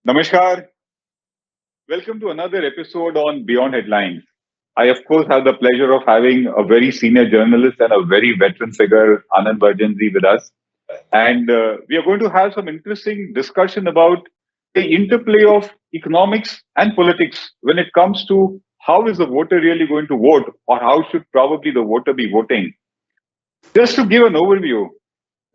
Namaskar. Welcome to another episode on Beyond Headlines. I, of course, have the pleasure of having a very senior journalist and a very veteran figure, Anand Barjanji, with us. And we are going to have some interesting discussion about the interplay of economics and politics when it comes to how is the voter really going to vote, or how should probably the voter be voting. Just to give an overview,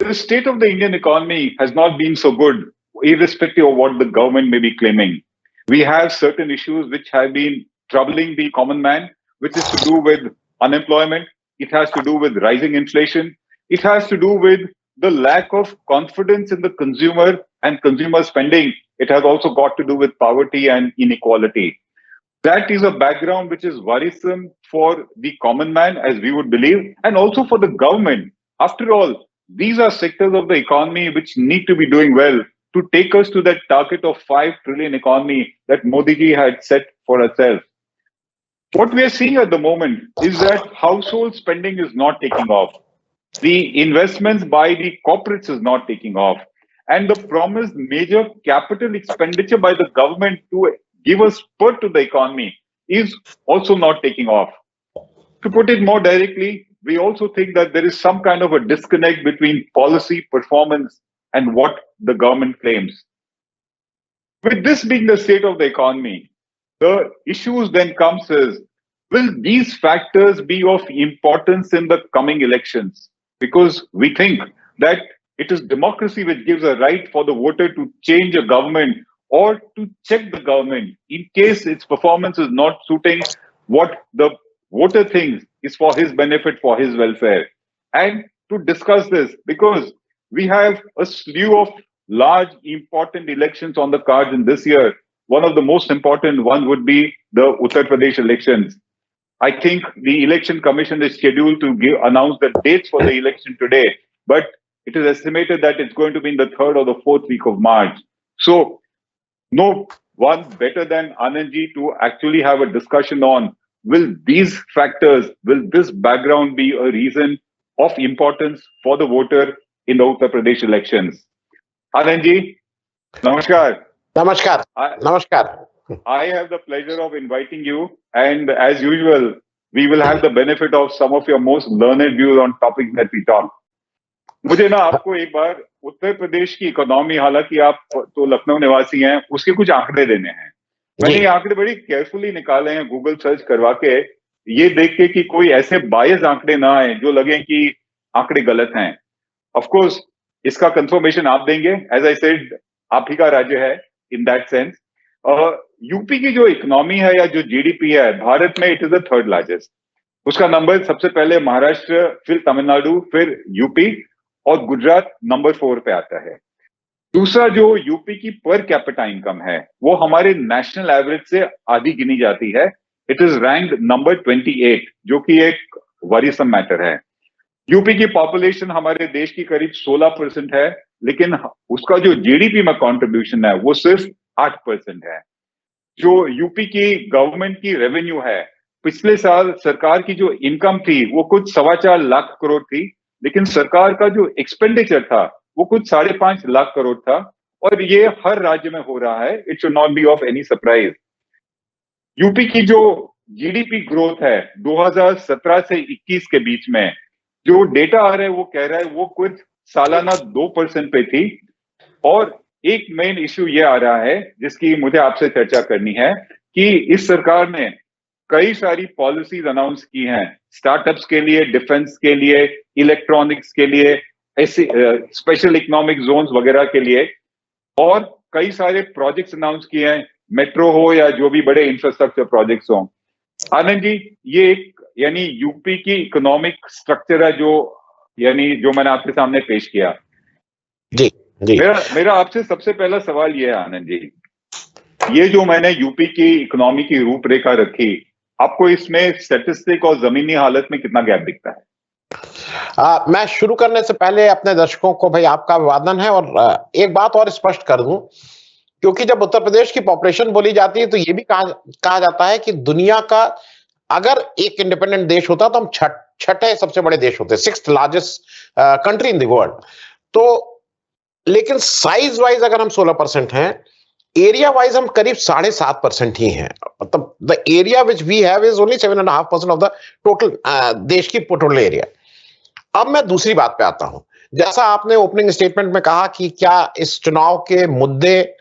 the state of the Indian economy has not been so good, irrespective of what the government may be claiming. We have certain issues which have been troubling the common man, which is to do with unemployment. It has to do with rising inflation. It has to do with the lack of confidence in the consumer and consumer spending. It has also got to do with poverty and inequality. That is a background which is worrisome for the common man, as we would believe, and also for the government. After all, these are sectors of the economy which need to be doing well to take us to that target of 5 trillion economy that Modi ji had set for herself. What we are seeing at the moment is that household spending is not taking off. The investments by the corporates is not taking off. And the promised major capital expenditure by the government to give a spurt to the economy is also not taking off. To put it more directly, we also think that there is some kind of a disconnect between policy performance and what the government claims. With this being the state of the economy, the issues then comes is, will these factors be of importance in the coming elections? Because we think that it is democracy which gives a right for the voter to change a government or to check the government in case its performance is not suiting what the voter thinks is for his benefit, for his welfare. And to discuss this, because we have a slew of large, important elections on the cards in this year. One of the most important one would be the Uttar Pradesh elections. I think the election commission is scheduled to announce the dates for the election today, but it is estimated that it's going to be in the third or the fourth week of March. So, no one better than Anandji to actually have a discussion on, will these factors, will this background be a reason of importance for the voter in the Uttar Pradesh elections? Anandji, namaskar. Namaskar. Namaskar. I have the pleasure of inviting you, and as usual, we will have the benefit of some of your most learned views on topics that we talk. मुझे ना आपको एक बार उत्तर प्रदेश की economy, हालांकि आप तो लखनऊ निवासी हैं, उसके कुछ आंकड़े देने हैं। मैंने ये आंकड़े बड़ी केयरफुली निकाले हैं गूगल सर्च करवा के, ये देख के कि कोई ऐसे बायस आंकड़े ना आए जो लगे कि आंकड़े गलत हैं। ऑफ कोर्स इसका कंफर्मेशन आप देंगे, एज आई सेड आप ही का राज्य है इन दैट सेंस। यूपी की जो इकोनॉमी है या जो जीडीपी है भारत में, it is the third largest. उसका नंबर सबसे पहले महाराष्ट्र, फिर तमिलनाडु, फिर यूपी और गुजरात नंबर 4 पे आता है। दूसरा जो यूपी की पर कैपिटा इनकम है वो हमारे नेशनल एवरेज से आधी गिनी जाती है। इट इज रैंक्ड नंबर 28, जो कि एक वरीसम मैटर है। यूपी की पॉपुलेशन हमारे देश की करीब 16% है, लेकिन उसका जो जीडीपी में कंट्रीब्यूशन है वो सिर्फ 8% है। जो यूपी की गवर्नमेंट की रेवेन्यू है, पिछले साल सरकार की जो इनकम थी वो कुछ 4.25 लाख करोड़ थी, लेकिन सरकार का जो एक्सपेंडिचर था वो कुछ 5.5 लाख करोड़ था, और ये हर राज्य में हो रहा है। It should not be of any surprise. UP की जो जीडीपी ग्रोथ है 2017 से 21 के बीच में, जो डेटा आ रहा है वो कह रहा है वो कुछ सालाना 2% पे थी। और एक मेन इश्यू ये आ रहा है जिसकी मुझे आपसे चर्चा करनी है कि इस सरकार ने कई सारी पॉलिसीज अनाउंस की हैं, स्टार्टअप्स के लिए, डिफेंस के लिए, इलेक्ट्रॉनिक्स के लिए, ऐसे स्पेशल इकोनॉमिक जोन्स वगैरह के लिए, और कई सारे प्रोजेक्ट्स अनाउंस किए हैं, मेट्रो हो या जो भी बड़े इंफ्रास्ट्रक्चर प्रोजेक्ट्स हो। आनंद जी, ये एक यानी यूपी की इकोनॉमिक स्ट्रक्चर है जो यानी जो मैंने आपके सामने पेश किया। जी जी। मेरा आपसे सबसे पहला सवाल ये है आनंद जी, ये जो मैंने यूपी की इकोनॉमी की रूपरेखा रखी, आपको इसमें स्टैटिस्टिक और जमीनी हालत में कितना गैप दिखता है? मैं शुरू करने से पहले अपने दर्शकों को भाई आपका अभिवादन है, और एक बात और स्पष्ट कर दूं, क्योंकि जब उत्तर प्रदेश की पॉपुलेशन बोली जाती है तो ये भी कहा जाता है कि दुनिया का अगर एक इंडिपेंडेंट देश होता तो हम छठे सबसे बड़े देश होते, 6th largest country in the world. तो लेकिन साइज वाइज अगर हम 16% हैं एरिया वाइज हम करीब 7.5% ही हैं। मतलब the area which we have is only 7.5% of the total देश की टोटल एरिया। अब मैं दूसरी बात पे आता हूं। जैसा आपने ओपनिंग स्टेटमेंट में कहा कि क्या इस चुनाव के मुद्दे,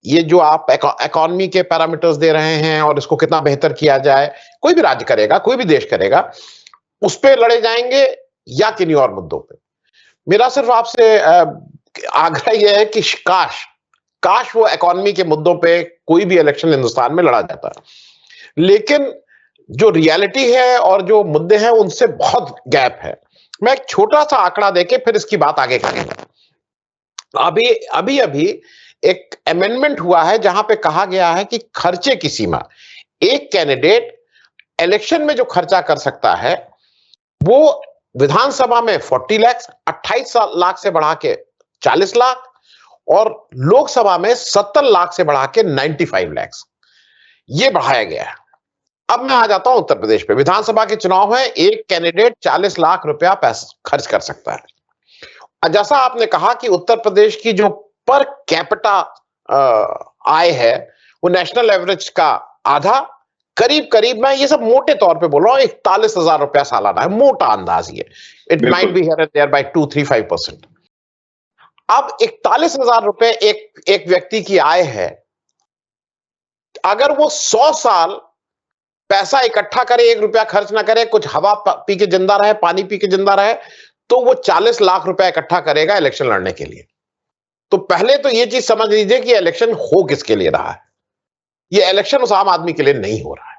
ये जो आप इकोनॉमी के पैरामीटर्स दे रहे हैं और इसको कितना बेहतर किया जाए, कोई भी राज्य करेगा, कोई भी देश करेगा, उस पे लड़े जाएंगे या किन्हीं और मुद्दों पे? मेरा सिर्फ आपसे आग्रह यह है कि काश काश वो इकोनॉमी के मुद्दों पे कोई भी इलेक्शन हिंदुस्तान में लड़ा जाता। लेकिन जो रियलिटी है और जो मुद्दे हैं उनसे बहुत गैप है। मैं एक छोटा सा आंकड़ा देके फिर इसकी बात आगे करेंगे। अभी अभी अभी एक अमेंडमेंट हुआ है जहां पे कहा गया है कि खर्चे की सीमा, एक कैंडिडेट इलेक्शन में जो खर्चा कर सकता है वो विधानसभा में 40 लाख, 28 लाख से बढ़ा के 40 लाख और लोकसभा में 70 लाख से बढ़ा के 95 लाख ये बढ़ाया गया है। अब मैं आ जाता हूं उत्तर प्रदेश पे। विधानसभा के चुनाव है, एक कैंडिडेट 40 लाख रुपया पैसा खर्च कर सकता है। जैसा आपने कहा कि उत्तर प्रदेश की जो पर कैपिटा आय है वो नेशनल एवरेज का आधा, करीब करीब, मैं ये सब मोटे तौर पे बोल रहा हूं, 41,000 रुपया सालाना है, मोटा अंदाज ये। It might be here and there by 2-3-5%। अब 41,000 रुपए एक व्यक्ति की आय है। अगर वो 100 साल पैसा इकट्ठा करे, 1 रुपया खर्च ना करे, कुछ हवा पी के जिंदा रहे, पानी पी के जिंदा रहे, तो वो 40 लाख रुपया इकट्ठा करेगा इलेक्शन लड़ने के लिए। तो पहले तो ये चीज समझ लीजिए कि इलेक्शन हो किसके लिए रहा है। ये इलेक्शन उस आम आदमी के लिए नहीं हो रहा है,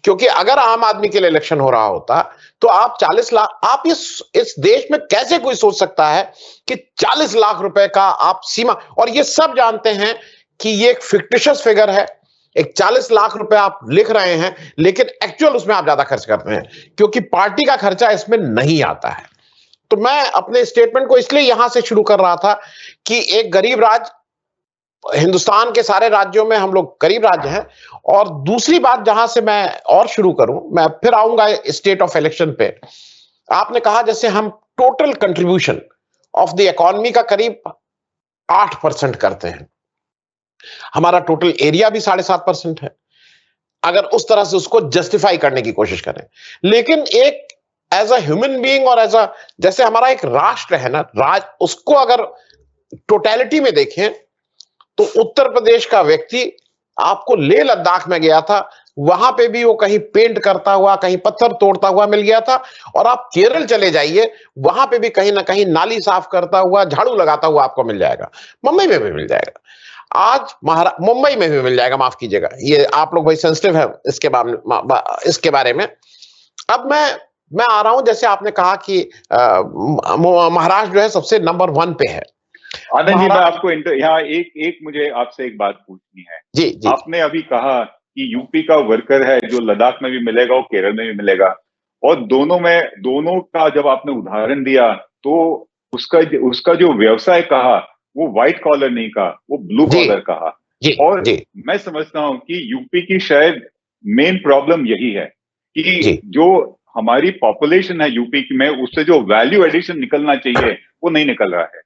क्योंकि अगर आम आदमी के लिए इलेक्शन हो रहा होता तो आप 40 लाख, आप इस देश में कैसे कोई सोच सकता है कि 40 लाख रुपए का आप सीमा, और ये सब जानते हैं कि ये एक फिक्टिशियस फिगर है। एक 40 लाख रुपए आप लिख रहे हैं लेकिन एक्चुअल उसमें आप ज्यादा खर्च करते हैं, क्योंकि पार्टी का खर्चा इसमें नहीं आता है। तो मैं अपने स्टेटमेंट को इसलिए यहां से शुरू कर रहा था कि एक गरीब राज्य, हिंदुस्तान के सारे राज्यों में हम लोग गरीब राज्य हैं। और दूसरी बात जहां से मैं और शुरू करूं, मैं फिर आऊंगा स्टेट ऑफ इलेक्शन पे। आपने कहा जैसे हम total contribution of the economy का करीब 8% करते हैं, हमारा टोटल एरिया भी 7.5% है, अगर उस तरह से उसको जस्टिफाई करने की कोशिश करें। लेकिन एक एज अ ह्यूमन बीइंग और एज अ, जैसे हमारा एक राष्ट्र है ना, उसको अगर टोटलिटी में देखें तो उत्तर प्रदेश का व्यक्ति, आपको लेह लद्दाख में गया था, वहां पे भी वो कहीं पेंट करता हुआ, कहीं पत्थर तोड़ता हुआ मिल गया था, और आप केरल चले जाइए, वहां पे भी कहीं ना कहीं नाली साफ करता हुआ, झाड़ू लगाता हुआ आपको मिल जाएगा। मुंबई में भी मिल जाएगा, आज मुंबई में भी मिल जाएगा, माफ कीजिएगा, ये आप लोग भाई सेंसिटिव है इसके बारे में। अब मैं आ रहा हूं, जैसे आपने कहा कि महाराष्ट्र जो है सबसे नंबर 1 पे है। आनंद जी, मैं आपको यहाँ एक मुझे आपसे एक बात पूछनी है। जी जी। आपने अभी कहा कि यूपी का वर्कर है जो लद्दाख में भी मिलेगा और केरल में भी मिलेगा, और दोनों का जब आपने उदाहरण दिया तो उसका जो व्यवसाय कहा वो व्हाइट कॉलर नहीं कहा, वो ब्लू कॉलर कहा। और मैं समझता हूं कि यूपी की शायद मेन प्रॉब्लम यही है कि जो हमारी पॉपुलेशन है यूपी की में, उससे जो वैल्यू एडिशन निकलना चाहिए वो नहीं निकल रहा है।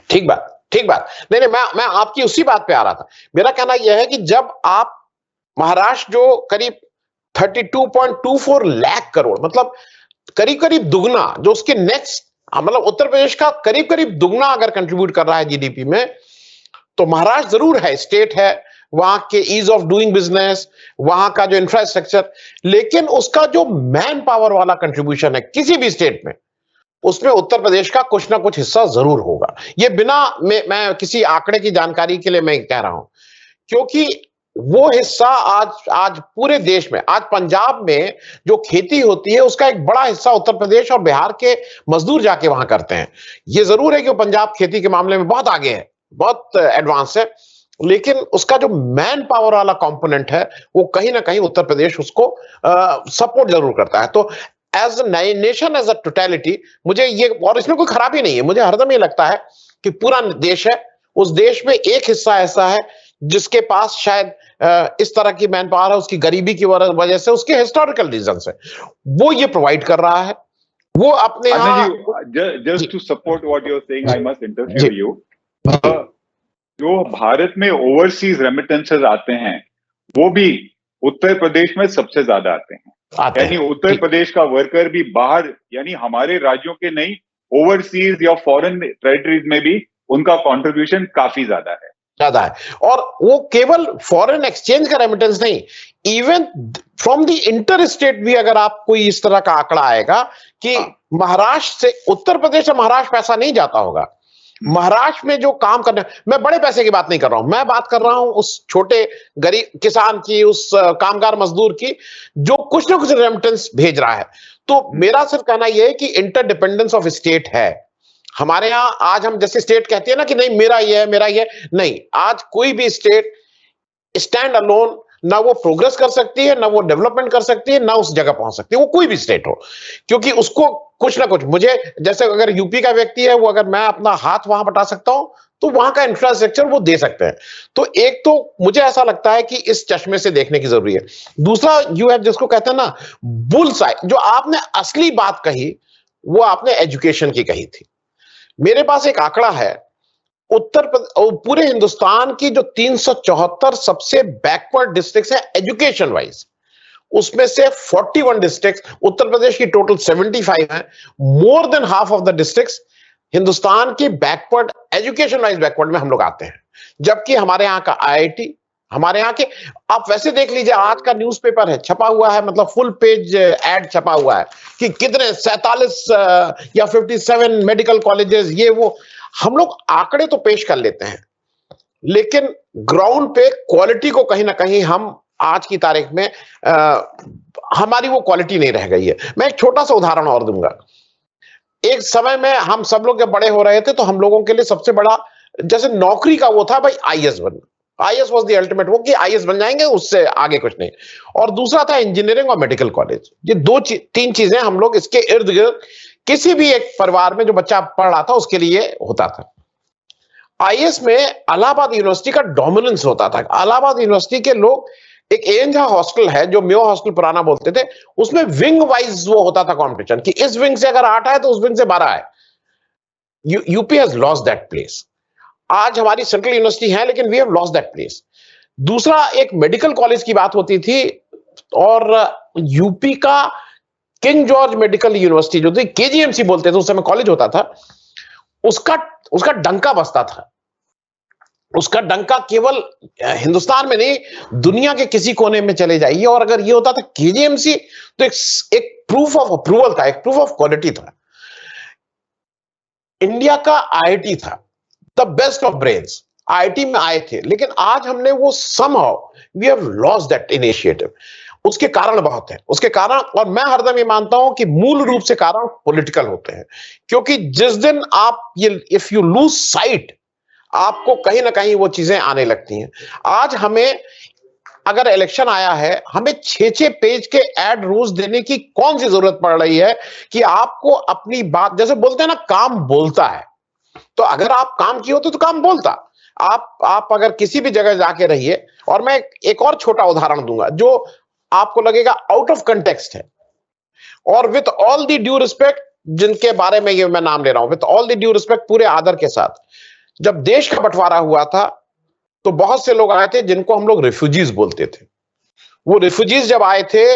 ठीक बात, ठीक बात। नहीं, मैं आपकी उसी बात पे आ रहा था। मेरा कहना यह है कि जब आप महाराष्ट्र जो करीब 32.24 लाख करोड़, मतलब करीब करीब दुगना, जो उसके नेक्स्ट, मतलब उत्तर प्रदेश का करीब करीब दुगना अगर कंट्रीब्यूट कर रहा है जीडीपी में, तो महाराष्ट्र जरूर है, स्टेट है, वहां के ईज ऑफ डूइंग बिजनेस, वहां का जो इंफ्रास्ट्रक्चर, लेकिन उसका जो मैन पावर वाला कंट्रीब्यूशन है किसी भी स्टेट में, उसमें उत्तर प्रदेश का कुछ ना कुछ हिस्सा जरूर होगा। ये बिना मैं किसी आंकड़े की जानकारी के लिए मैं कह रहा हूं, क्योंकि वो हिस्सा आज पूरे देश में, आज पंजाब में जो खेती होती है उसका एक बड़ा हिस्सा उत्तर प्रदेश और बिहार के मजदूर जाके वहां करते हैं। ये जरूर है कि पंजाब खेती के मामले में बहुत आगे है, बहुत एडवांस है, लेकिन उसका जो मैन पावर वाला कंपोनेंट है वो कहीं ना कहीं उत्तर प्रदेश उसको सपोर्ट जरूर करता है। तो as nation, as a totality, मुझे ये, और इसमें कोई खराबी नहीं है, मुझे हरदम ये लगता है कि पूरा देश है, उस देश में एक हिस्सा ऐसा है जिसके पास शायद इस तरह की मैन पावर है, उसकी गरीबी की वजह से, उसके हिस्टोरिकल रीजन से वो ये प्रोवाइड कर रहा है। वो अपने just to support what you are saying, I must interview you. जो भारत में ओवरसीज रेमिटेंसेस आते हैं वो भी उत्तर प्रदेश में सबसे ज्यादा आते हैं। आते यानी हैं, उत्तर ठीक। प्रदेश का वर्कर भी बाहर, यानी हमारे राज्यों के नहीं, ओवरसीज या फॉरेन टेरिटरीज में भी उनका कंट्रीब्यूशन काफी ज्यादा है। ज्यादा है। और वो केवल फॉरेन एक्सचेंज का रेमिटेंस नहीं, even from the inter state भी अगर आप कोई इस तरह का आंकड़ा आएगा कि महाराष्ट्र से उत्तर प्रदेश से महाराष्ट्र पैसा नहीं जाता होगा, महाराष्ट्र में जो काम करने, मैं बड़े पैसे की बात नहीं कर रहा हूं, मैं बात कर रहा हूं उस छोटे गरीब किसान की, उस कामगार मजदूर की जो कुछ ना कुछ रेमिटेंस भेज रहा है। तो मेरा सिर्फ कहना यह है कि इंटरडिपेंडेंस ऑफ स्टेट है हमारे यहां। आज हम जैसे स्टेट कहते हैं ना कि नहीं मेरा ये है मेरा ये, नहीं, आज कोई भी स्टेट स्टैंड अलोन ना वो प्रोग्रेस कर सकती है, ना वो डेवलपमेंट कर सकती है, ना उस जगह पहुंच सकती है, वो कोई भी स्टेट हो, क्योंकि उसको कुछ ना कुछ, मुझे जैसे अगर यूपी का व्यक्ति है, वो अगर मैं अपना हाथ वहां बटा सकता हूं तो वहां का इंफ्रास्ट्रक्चर वो दे सकते हैं। तो एक तो मुझे ऐसा लगता है कि इस चश्मे से देखने की जरूरी है। दूसरा, यू हैव जिसको कहते हैं ना बुल्स आई, जो आपने असली बात कही वो आपने एजुकेशन की कही थी। मेरे पास एक आंकड़ा है, पूरे हिंदुस्तान की जो 374 सबसे बैकवर्ड डिस्ट्रिक्ट है एजुकेशन वाइज, उसमें से 41 डिस्ट्रिक्ट, उत्तर प्रदेश की टोटल 75 है, more than half of the districts Hindustan की बैकवर्ड, एजुकेशन वाइज बैकवर्ड में हम लोग आते हैं। जबकि हमारे यहाँ का आईआईटी, हमारे यहाँ के, आप वैसे देख लीजिए, आज का न्यूज़पेपर है छपा हुआ है, मतलब फुल पेज एड छपा हुआ है कि कितने 47 या 57 मेडिकल कॉलेजेस, ये वो, हम लोग आंकड़े तो पेश कर लेते हैं, लेकिन ग्राउंड पे क्वालिटी को कहीं ना कहीं हम आज की तारीख में हमारी वो क्वालिटी नहीं रह गई है। मैं एक छोटा सा उदाहरण और दूंगा। एक समय में हम सब लोग जब बड़े हो रहे थे तो हम लोगों के लिए सबसे बड़ा जैसे नौकरी का वो था भाई आईएएस बनना, आईएएस वाज द अल्टीमेट, वो कि आईएएस बन जाएंगे, उससे आगे कुछ नहीं। और दूसरा था इंजीनियरिंग और मेडिकल कॉलेज। ये तीन चीजें हम लोग इसके इर्द गिर्द, किसी भी एक परिवार में जो बच्चा पढ़ रहा था उसके लिए होता था। आईएएस में इलाहाबाद यूनिवर्सिटी का डोमिनेंस होता था। इलाहाबाद यूनिवर्सिटी के लोग, एक एएनझा हॉस्टल है जो मेयो हॉस्टल पुराना बोलते थे, उसमें विंग वाइज वो होता था कंपटीशन कि इस विंग से अगर 8 आए तो उस विंग से 12 आए। UP has lost that place. आज हमारी सेंट्रल यूनिवर्सिटी है लेकिन we have lost that place. दूसरा, एक मेडिकल कॉलेज की बात होती थी और यूपी का किंग जॉर्ज मेडिकल यूनिवर्सिटी जो थी, केजीएमसी बोलते थे उस समय कॉलेज होता था, उसका उसका डंका बजता था। उसका डंका केवल हिंदुस्तान में नहीं, दुनिया के किसी कोने में चले जाइए, और अगर ये होता था केजीएमसी तो एक प्रूफ ऑफ अप्रूवल था, एक प्रूफ ऑफ क्वालिटी था। इंडिया का आईआईटी था, the best of brains IIT में आए थे, लेकिन आज हमने वो somehow we have lost that initiative. उसके कारण बहुत है, उसके कारण, और मैं हरदम ये मानता हूं कि मूल रूप से कारण पॉलिटिकल होते हैं, क्योंकि जिस दिन आप ये इफ यू लूज साइट, आपको कहीं ना कहीं वो चीजें आने लगती हैं। आज हमें अगर इलेक्शन आया है, हमें 6-6 पेज के एड रोज देने की कौन सी जरूरत पड़ रही है कि आपको अपनी बात, जैसे बोलते हैं ना काम बोलता है, तो अगर आप काम किए होते तो काम बोलता। आप अगर किसी भी जगह जाके रहिए, और मैं एक और छोटा उदाहरण दूंगा जो आपको लगेगा आउट ऑफ कंटेक्स्ट है, और with all the due respect, जिनके बारे में ये मैं नाम ले रहा हूं, with all the due respect, पूरे आदर के साथ, जब देश का बंटवारा हुआ था तो बहुत से लोग आए थे जिनको हम लोग रिफ्यूजीज बोलते थे। वो रिफ्यूजीज जब आए थे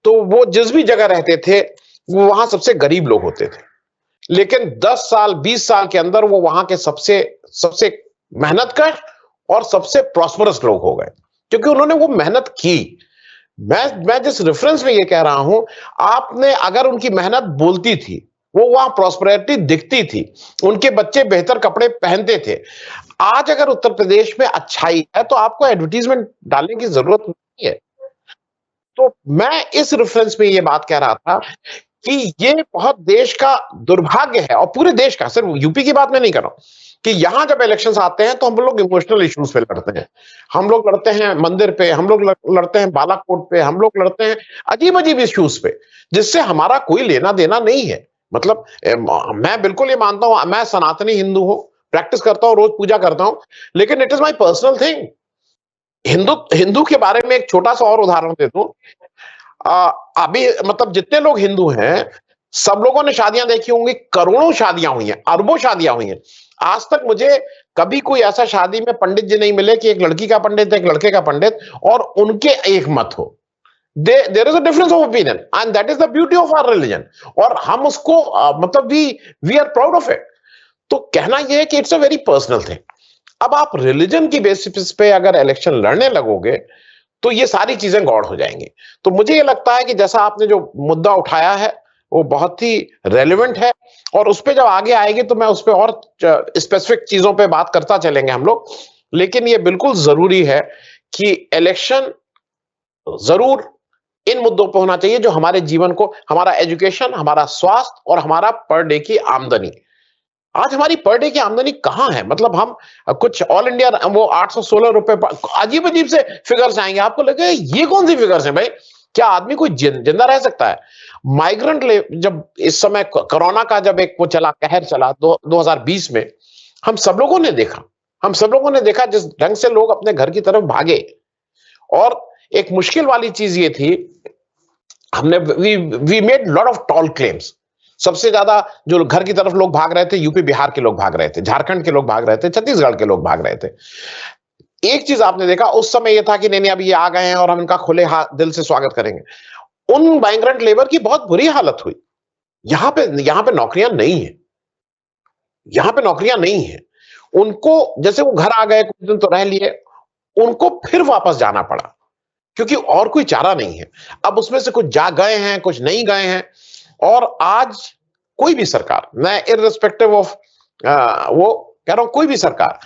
तो वो जिस भी जगह रहते थे वो वहां सबसे गरीब लोग होते थे, लेकिन 10 साल 20 साल के अंदर वो वहां के सबसे सबसे मेहनतकश और सबसे प्रॉस्परस लोग हो गए, क्योंकि उन्होंने वो मेहनत की। मैं जिस रेफरेंस में ये कह रहा हूं, आपने अगर उनकी मेहनत बोलती थी, वो वहां प्रॉस्पेरिटी दिखती थी, उनके बच्चे बेहतर कपड़े पहनते थे। आज अगर उत्तर प्रदेश में अच्छाई है तो आपको एडवर्टीजमेंट डालने की जरूरत नहीं है। तो मैं इस रेफरेंस में ये बात कह रहा था कि ये बहुत देश का दुर्भाग्य है, और पूरे देश का, सिर्फ यूपी की बात मैं नहीं कर रहा हूं, कि यहां जब इलेक्शंस आते हैं तो हम लोग इमोशनल इश्यूज पे लड़ते हैं। हम लोग लड़ते हैं मंदिर पे, हम लोग लड़ते हैं बालाकोट पे, हम लोग लड़ते हैं अजीब अजीब इश्यूज पे, जिससे हमारा कोई लेना देना नहीं है। मतलब मैं बिल्कुल ये मानता हूं, मैं सनातनी हिंदू हूं, प्रैक्टिस करता हूं, रोज पूजा करता हूं, लेकिन it is my personal thing. Hindu Hindu के बारे में एक छोटा सा और उदाहरण दे दूं। अभी मतलब जितने लोग हिंदू हैं, सब लोगों ने शादियां देखी होंगी, करोड़ों शादियां हुई हैं, अरबों शादियां हुई हैं। आज तक मुझे कभी कोई ऐसा शादी में पंडित जी नहीं मिले कि एक लड़की का पंडित, एक लड़के का पंडित और उनके एक मत हो। There is a difference of opinion and that is the beauty of our religion. और हम उसको मतलब we are proud of it. तो कहना यह है कि it's a very personal thing. अब आप रिलीजन की बेसिस पे अगर इलेक्शन लड़ने लगोगे तो ये सारी चीजें गौड़ हो जाएंगी। तो मुझे ये लगता है कि जैसा आपने जो मुद्दा उठाया है वो बहुत ही रेलेवेंट है, और उस पे जब आगे आएगी तो मैं उस पे और स्पेसिफिक चीजों पे बात करता चलेंगे हम लोग। लेकिन ये बिल्कुल जरूरी है कि इलेक्शन जरूर इन मुद्दों पर होना चाहिए जो हमारे जीवन को, हमारा एजुकेशन, हमारा स्वास्थ्य और हमारा पर डे की आमदनी। आज हमारी पर डे की आमदनी कहां है? मतलब हम कुछ ऑल इंडिया वो 816 रुपए, अजीब अजीब से फिगर्स आएंगे, आपको लगेगा ये कौन सी फिगर्स है भाई? क्या आदमी कोई जिंदा रह सकता है? माइग्रेंट ले जब इस समय कोरोना का जब एक वो चला, कहर चला 2020 में, हम सब लोगों ने देखा जिस ढंग से लोग अपने घर की तरफ भागे। और एक मुश्किल वाली चीज ये थी, हमने we made lot of tall claims. सबसे ज्यादा जो घर की तरफ लोग भाग रहे थे, यूपी बिहार के लोग भाग रहे थे, झारखंड के लोग भाग रहे थे, छत्तीसगढ़ के लोग भाग रहे थे। एक चीज आपने देखा उस समय यह था कि नहीं नहीं अभी ये आ गए हैं और हम इनका खुले दिल से स्वागत करेंगे। उन माइग्रेंट लेबर की बहुत बुरी हालत हुई। यहां पे नौकरियां नहीं है, यहां पे नौकरियां नहीं है। उनको जैसे वो घर आ गए, कुछ दिन तो रह लिए, उनको फिर वापस जाना पड़ा क्योंकि और कोई चारा नहीं है। अब उसमें से कुछ जा गए हैं, कुछ नहीं गए हैं। और आज कोई भी सरकार, मैं इररिस्पेक्टिव ऑफ वो कह रहा हूं, कोई भी सरकार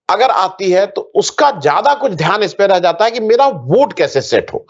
अगर आती है तो उसका ज्यादा कुछ ध्यान इस पे रह जाता है कि मेरा वोट कैसे सेट हो।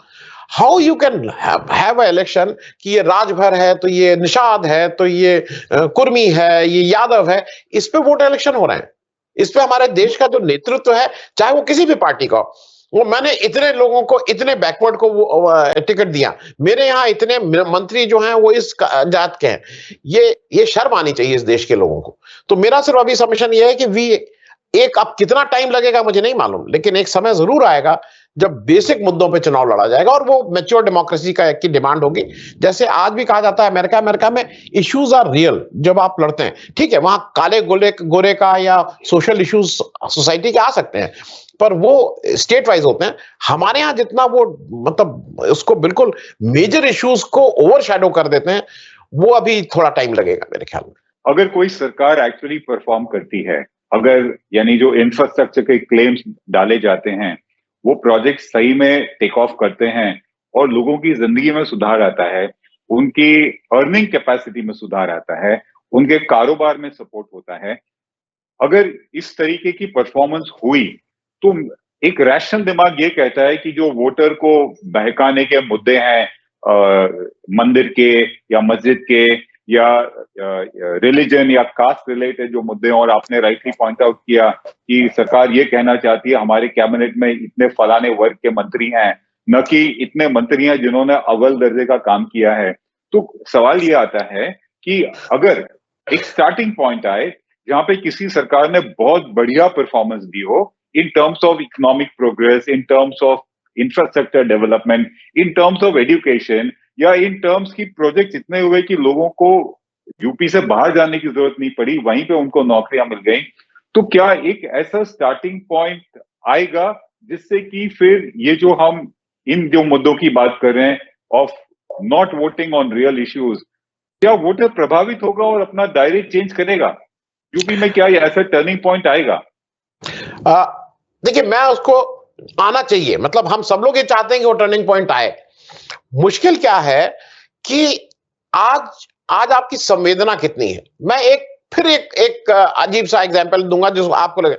How you can have a election कि ये राजभर है, तो ये निषाद है, तो ये कुर्मी है, ये यादव है, इस पे वोट इलेक्शन हो रहे हैं। इस पे हमारे देश का जो नेतृत्व है, चाहे वो किसी भी पार्टी का हो, वो मैंने इतने लोगों को, इतने बैकवर्ड को टिकट दिया, मेरे यहाँ इतने मंत्री जो हैं वो इस जात के हैं, ये शर्म आनी चाहिए इस देश के लोगों को। तो मेरा सिर्फ अभी सबमिशन ये है कि अब कितना टाइम लगेगा मुझे नहीं मालूम, लेकिन एक समय जरूर आएगा जब बेसिक मुद्दों पे चुनाव लड़ा जाएगा और वो मैच्योर डेमोक्रेसी की डिमांड होगी। जैसे आज भी कहा जाता है अमेरिका में इश्यूज आर रियल। जब आप लड़ते हैं, ठीक है, वहां काले गोरे का या सोशल इश्यूज सोसाइटी के आ सकते हैं, पर वो स्टेट वाइज होते हैं। हमारे यहाँ जितना वो मतलब उसको बिल्कुल मेजर इश्यूज को ओवरशैडो कर देते हैं, वो अभी थोड़ा टाइम लगेगा मेरे ख्याल में। अगर कोई सरकार एक्चुअली परफॉर्म करती है, अगर यानी जो इंफ्रास्ट्रक्चर के क्लेम्स डाले जाते हैं वो प्रोजेक्ट सही में टेक ऑफ करते हैं और लोगों की जिंदगी में सुधार आता है, उनकी अर्निंग कैपेसिटी में सुधार आता है, उनके कारोबार में सपोर्ट होता है, अगर इस तरीके की परफॉर्मेंस हुई तो एक रैशनल दिमाग ये कहता है कि जो वोटर को बहकाने के मुद्दे हैं, मंदिर के या मस्जिद के या रिलीजन या कास्ट रिलेटेड जो मुद्दे हैं, और आपने राइटली पॉइंट आउट किया कि सरकार ये कहना चाहती है हमारे कैबिनेट में इतने फलाने वर्ग के मंत्री हैं, न कि इतने मंत्री हैं जिन्होंने अव्वल दर्जे का काम किया है। तो सवाल ये आता है कि अगर एक स्टार्टिंग पॉइंट आए जहां पे किसी सरकार ने बहुत बढ़िया परफॉर्मेंस दी हो in terms of economic progress, in terms of infrastructure development, in terms of education, या इन टर्म्स की प्रोजेक्ट इतने हुए कि लोगों को यूपी से बाहर जाने की जरूरत नहीं पड़ी, वहीं पे उनको नौकरियां मिल गई, तो क्या एक ऐसा स्टार्टिंग पॉइंट आएगा जिससे कि फिर ये जो हम इन जो मुद्दों की बात कर रहे हैं of not voting on real issues, क्या वोटर प्रभावित होगा और अपना दायरे चेंज करेगा? यूपी में क्या ये ऐसा टर्निंग पॉइंट आएगा? देखिए, मैं उसको आना चाहिए, मतलब हम सब लोग ये चाहते हैं कि वो टर्निंग पॉइंट आए। मुश्किल क्या है कि आज आपकी संवेदना कितनी है। मैं एक अजीब सा एग्जांपल दूंगा जो आपको लगे।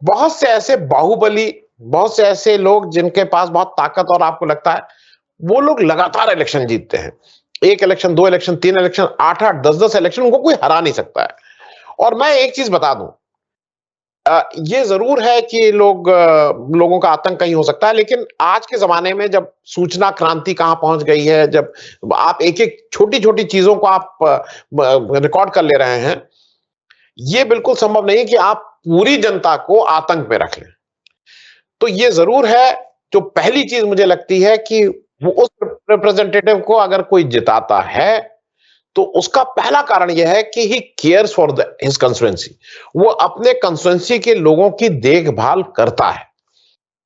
बहुत से ऐसे बाहुबली, बहुत से ऐसे लोग जिनके पास बहुत ताकत और आपको लगता है वो लोग लगातार इलेक्शन जीतते हैं, 1 इलेक्शन, 2 इलेक्शन, 3 इलेक्शन, 8-8, 10-10 इलेक्शन, उनको कोई हरा नहीं सकता है। और मैं एक चीज बता दूं, ये जरूर है कि लोगों का आतंक कहीं हो सकता है, लेकिन आज के जमाने में जब सूचना क्रांति कहां पहुंच गई है, जब आप एक एक छोटी छोटी चीजों को आप रिकॉर्ड कर ले रहे हैं, ये बिल्कुल संभव नहीं कि आप पूरी जनता को आतंक में रख लें। तो ये जरूर है, जो पहली चीज मुझे लगती है कि वो उस रिप्रेजेंटेटिव को अगर कोई जिताता है तो उसका पहला कारण यह है कि he cares for his constituency. वो अपने कंस्टिट्यूएंसी के लोगों की देखभाल करता है।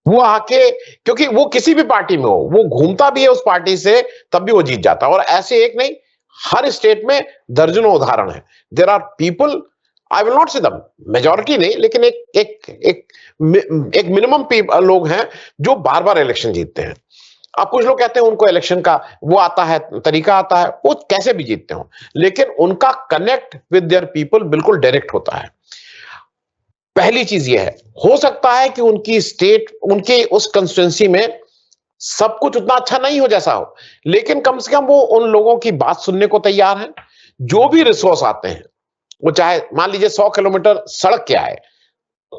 वो आके, क्योंकि वो किसी भी पार्टी में हो, वो घूमता भी है उस पार्टी से, तब भी वो जीत जाता है। और ऐसे एक नहीं, हर स्टेट में दर्जनों उदाहरण है। There are people, I will not say the majority नहीं, लेकिन एक मिनिमम लोग हैं जो बार बार इलेक्शन जीतते हैं। अब कुछ लोग कहते हैं उनको इलेक्शन का वो आता है, तरीका आता है, वो कैसे भी जीतते हो, लेकिन उनका कनेक्ट विद देयर पीपल बिल्कुल डायरेक्ट होता है। पहली चीज ये है, हो सकता है कि उनकी स्टेट, उनके उस कंस्टिट्यूंसी में सब कुछ उतना अच्छा नहीं हो जैसा हो, लेकिन कम से कम वो उन लोगों की बात सुनने को तैयार हैं। जो भी रिसोर्स आते हैं, वो चाहे मान लीजिए 100 किलोमीटर सड़क क्या है,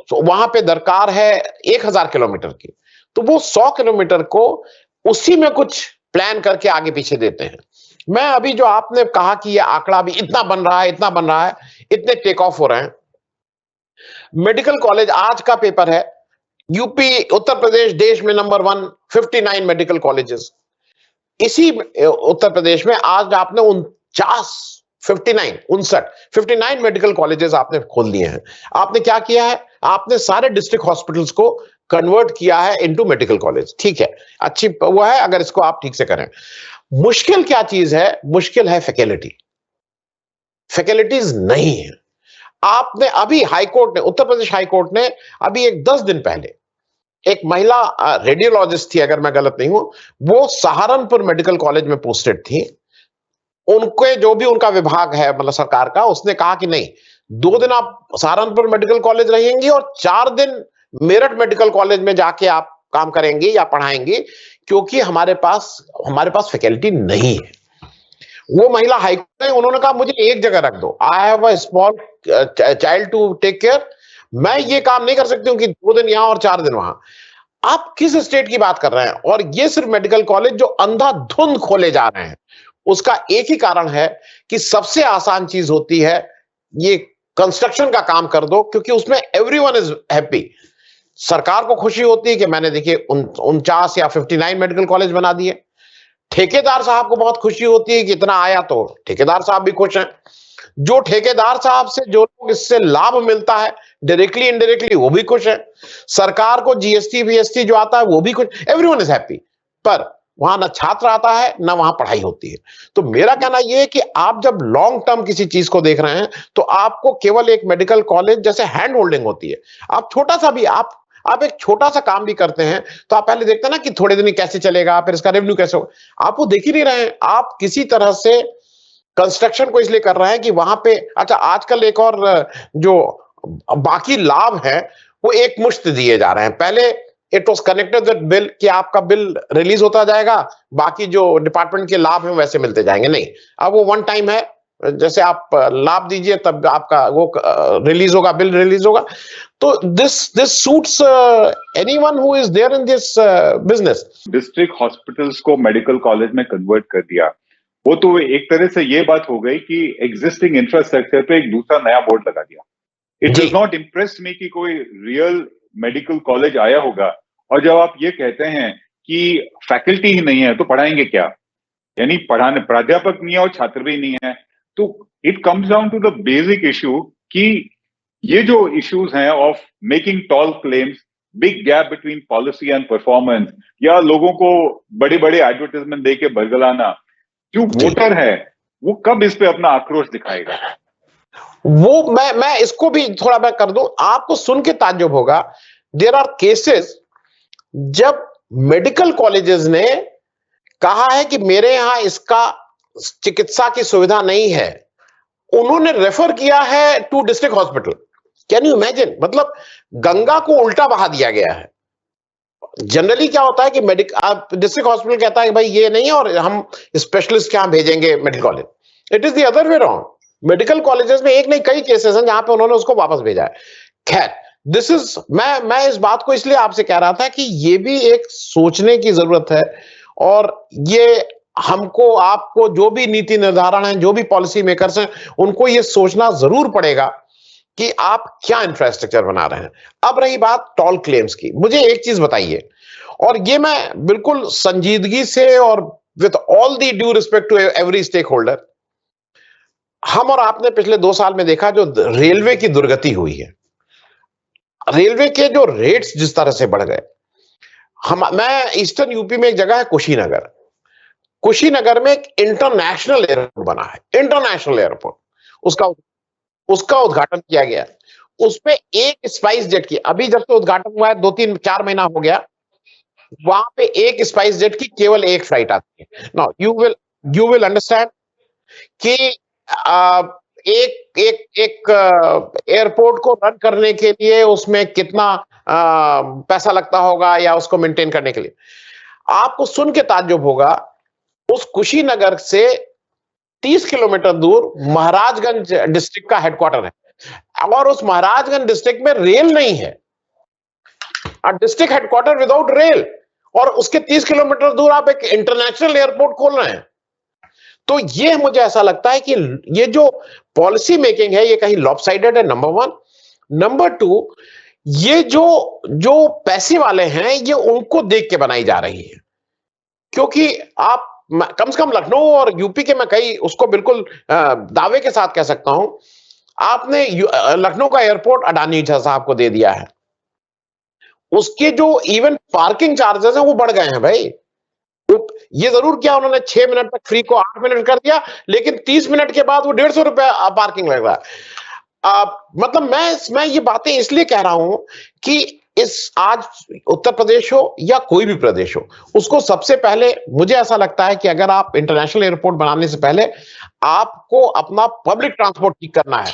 तो वहां पे दरकार है 1000 किलोमीटर की, तो वो 100 किलोमीटर को उसी में कुछ प्लान करके आगे पीछे देते हैं। मैं अभी जो आपने कहा कि ये आंकड़ा भी इतना बन रहा है, इतना बन रहा है, इतने टेक ऑफ हो रहे हैं। मेडिकल कॉलेज, आज का पेपर है, यूपी, उत्तर प्रदेश देश में नंबर 1, 59 मेडिकल कॉलेजेस। इसी उत्तर प्रदेश में आज आपने 59 मेडिकल कॉलेजेस आपने खोल दिए हैं। आपने क्या किया है, आपने सारे डिस्ट्रिक्ट हॉस्पिटल्स को कन्वर्ट किया है इनटू मेडिकल कॉलेज। ठीक है, अच्छी वो है अगर इसको आप ठीक से करें। मुश्किल क्या चीज है, मुश्किल है फैकल्टी। फैकल्टीज नहीं है। आपने अभी हाईकोर्ट ने, उत्तर प्रदेश हाईकोर्ट ने अभी एक 10 दिन पहले एक महिला रेडियोलॉजिस्ट थी, अगर मैं गलत नहीं हूं, वो सहारनपुर मेडिकल कॉलेज में पोस्टेड थी। उनके जो भी उनका विभाग है मतलब सरकार का, उसने कहा कि नहीं, 2 दिन आप सहारनपुर मेडिकल कॉलेज रहेंगी और 4 दिन मेरठ मेडिकल कॉलेज में जाके आप काम करेंगी या पढ़ाएंगी, क्योंकि हमारे पास फैकल्टी नहीं है। वो महिला हाईकोर्ट में, उन्होंने कहा मुझे एक जगह रख दो, I have a small child to take care, मैं ये काम नहीं कर सकती हूँ कि 2 दिन यहां और 4 दिन वहां। आप किस स्टेट की बात कर रहे हैं? और ये सिर्फ मेडिकल कॉलेज जो अंधाधुंध खोले जा रहे हैं, उसका एक ही कारण है कि सबसे आसान चीज होती है ये कंस्ट्रक्शन का काम कर दो, क्योंकि उसमें एवरीवन इज हैप्पी। सरकार को खुशी होती है कि मैंने देखिए 49 या 59 मेडिकल कॉलेज बना दिए। ठेकेदार साहब को बहुत खुशी होती है कि इतना आया, तो ठेकेदार साहब भी खुश हैं। जो ठेकेदार साहब से जो लोग इससे लाभ मिलता है डायरेक्टली इनडायरेक्टली, वो भी खुश है। सरकार को जीएसटी वीएसटी जो आता है वो भी खुश, एवरीवन इज हैप्पी। पर वहां ना छात्र आता है ना वहां पढ़ाई होती है। तो मेरा कहना यह है कि आप जब लॉन्ग टर्म किसी चीज को देख रहे हैं, तो आपको केवल एक मेडिकल कॉलेज जैसे हैंड होल्डिंग होती है। आप छोटा सा भी आप एक छोटा सा काम भी करते हैं, तो आप पहले देखते हैं ना कि थोड़े दिन कैसे चलेगा, फिर इसका रेवेन्यू कैसे होगा। आप वो देख ही नहीं रहे हैं। आप किसी तरह से कंस्ट्रक्शन को इसलिए कर रहे हैं कि वहां पे, अच्छा आजकल एक और जो बाकी लाभ है वो एक मुश्त दिए जा रहे हैं। पहले it was connected with bill, कि आपका बिल रिलीज होता जाएगा, बाकी जो डिपार्टमेंट के लाभ हैं वैसे मिलते जाएंगे। नहीं, अब वो वन टाइम है, जैसे आप लाभ दीजिए तब आपका वो रिलीज होगा, बिल रिलीज होगा। तो this suits anyone who is there in this business. District hospitals को मेडिकल कॉलेज में कन्वर्ट कर दिया, वो तो एक तरह से ये बात हो गई कि एग्जिस्टिंग इंफ्रास्ट्रक्चर पे एक दूसरा नया बोर्ड लगा दिया। It does not impress me कि कोई रियल मेडिकल कॉलेज आया होगा। और जब आप ये कहते हैं कि फैकल्टी ही नहीं है तो पढ़ाएंगे क्या, यानी पढ़ाने प्राध्यापक नहीं है और छात्र भी नहीं है, तो it comes down to the basic issue कि ये जो इश्यूज हैं of making tall claims, big gap between policy and performance, या लोगों को बड़े बड़े एडवर्टाइजमेंट दे के बरगलाना, जो वोटर है वो कब इस पे अपना आक्रोश दिखाएगा? वो मैं इसको भी थोड़ा मैं कर दूं, आपको सुन के ताज्जुब होगा। देयर आर केसेस जब मेडिकल कॉलेजेस ने कहा है कि मेरे यहां इसका चिकित्सा की सुविधा नहीं है, उन्होंने रेफर किया है to district hospital. Can you imagine? मतलब गंगा को उल्टा बहा दिया गया है। जनरली क्या होता है कि डिस्ट्रिक्ट हॉस्पिटल कहता है कि भाई ये नहीं है और हम स्पेशलिस्ट के यहां भेजेंगे medical college. It is the other way wrong. Medical colleges में एक नहीं कई केसेस हैं जहां पे उन्होंने उसको वापस भेजा है। खैर, दिस इज, मैं इस बात को इसलिए आपसे कह रहा था कि ये भी एक सोचने की जरूरत है, और ये हमको आपको जो भी नीति निर्धारण है, जो भी पॉलिसी मेकर्स हैं, उनको ये सोचना जरूर पड़ेगा कि आप क्या इंफ्रास्ट्रक्चर बना रहे हैं। अब रही बात टॉल क्लेम्स की, मुझे एक चीज बताइए, और ये मैं बिल्कुल संजीदगी से और with all the due respect to every stakeholder, हम और आपने पिछले 2 साल में देखा जो रेलवे की दुर्गति हुई है। रेलवे के जो रेट्स जिस तरह से बढ़ गए। हम मैं ईस्टर्न यूपी में एक जगह है कुशीनगर। कुशीनगर में एक इंटरनेशनल एयरपोर्ट बना है, इंटरनेशनल एयरपोर्ट। उसका उसका उद्घाटन किया गया। उसपे एक स्पाइस जेट की अभी जब से उद्घाटन हुआ है 2-3-4 महीना हो गया, वहां पे एक स्पाइस जेट की केवल एक फ्लाइट आती है। नाउ यू विल अंडरस्टैंड कि आ, एक एक एक एयरपोर्ट को रन करने के लिए उसमें कितना पैसा लगता होगा या उसको मेंटेन करने के लिए। आपको सुन के ताज्जुब होगा, उस कुशीनगर से 30 किलोमीटर दूर महाराजगंज डिस्ट्रिक्ट का हेडक्वार्टर है और उस महाराजगंज डिस्ट्रिक्ट में रेल नहीं है। डिस्ट्रिक्ट हेडक्वार्टर विदाउट रेल और उसके 30 किलोमीटर दूर आप एक इंटरनेशनल एयरपोर्ट खोल रहे हैं। तो ये मुझे ऐसा लगता है कि ये जो पॉलिसी मेकिंग है ये कहीं लॉपसाइडेड है, नंबर 1। नंबर 2, ये जो जो पैसे वाले हैं ये उनको देख के बनाई जा रही है। क्योंकि आप कम से कम लखनऊ और यूपी के मैं कई उसको बिल्कुल दावे के साथ कह सकता हूं, आपने लखनऊ का एयरपोर्ट अडानी साहब को दे दिया है। उसके जो इवन पार्किंग चार्जेस हैं वो बढ़ गए हैं भाई। ये जरूर किया उन्होंने 6 मिनट तक फ्री को 8 मिनट कर दिया, लेकिन 30 मिनट के बाद वो 150 रुपए पार्किंग लग रहा है। मतलब मैं ये बातें इसलिए कह रहा हूं कि इस आज उत्तर प्रदेश हो या कोई भी प्रदेश हो, उसको सबसे पहले मुझे ऐसा लगता है कि अगर आप इंटरनेशनल एयरपोर्ट बनाने से पहले आपको अपना पब्लिक ट्रांसपोर्ट ठीक करना है।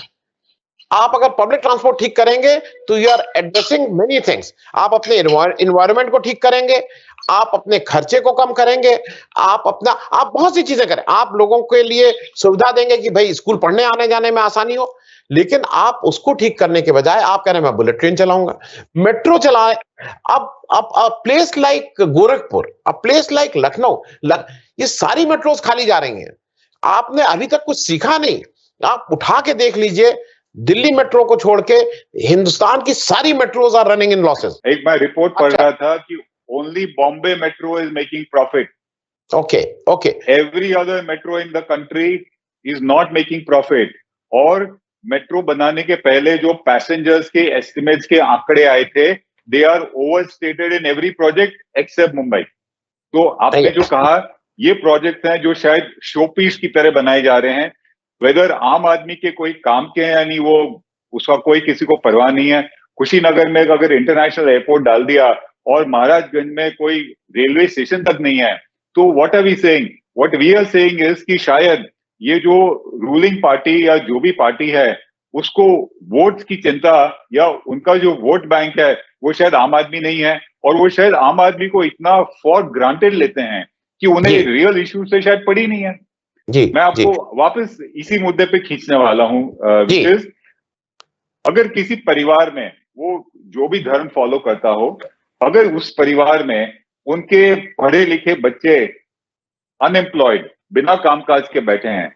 आप अगर पब्लिक ट्रांसपोर्ट ठीक करेंगे तो you are addressing many things. आप अपने इन्वायरमेंट को ठीक करेंगे, आप अपने खर्चे को कम करेंगे, आप बहुत सी चीजें करें। आप लोगों के लिए सुविधा देंगे कि भाई स्कूल पढ़ने आने जाने में आसानी हो। लेकिन आप उसको ठीक करने के बजाय आप कह रहे हैं मैं बुलेट ट्रेन चलाऊंगा, मेट्रो चलाएं। अब place like Gorakhpur, a place like Lucknow, ये सारी मेट्रोज खाली जा रही हैं। आपने अभी तक कुछ सीखा नहीं। आप उठा के देख लीजिए, दिल्ली मेट्रो को छोड़ के हिंदुस्तान की सारी metros are running in losses. एक मैं रिपोर्ट पढ़ रहा था कि only Bombay metro is making profit. Okay every other metro in the country is not making profit. और मेट्रो बनाने के पहले जो पैसेंजर्स के एस्टिमेट्स के आंकड़े आए थे, they are over stated in every project except Mumbai. तो आपने जो कहा, ये प्रोजेक्ट हैं जो शायद शो पीस की तरह बनाए जा रहे हैं। वेदर आम आदमी के कोई काम के हैं या नहीं, वो उसका कोई किसी को परवाह नहीं है। कुशीनगर में अगर इंटरनेशनल एयरपोर्ट डाल दिया और महाराजगंज में कोई रेलवे स्टेशन तक नहीं है, तो what are we saying? What we are saying is कि शायद ये जो रूलिंग पार्टी या जो भी पार्टी है, उसको वोट की चिंता या उनका जो वोट बैंक है वो शायद आम आदमी नहीं है, और वो शायद आम आदमी को इतना फॉर ग्रांटेड लेते हैं कि उन्हें रियल इश्यू से शायद पड़ी नहीं है। मैं आपको वापस इसी मुद्दे पे खींचने वाला हूं। अगर किसी परिवार में, वो जो भी धर्म फॉलो करता हो, अगर उस परिवार में उनके पढ़े लिखे बच्चे अनएम्प्लॉयड, बिना कामकाज के बैठे हैं,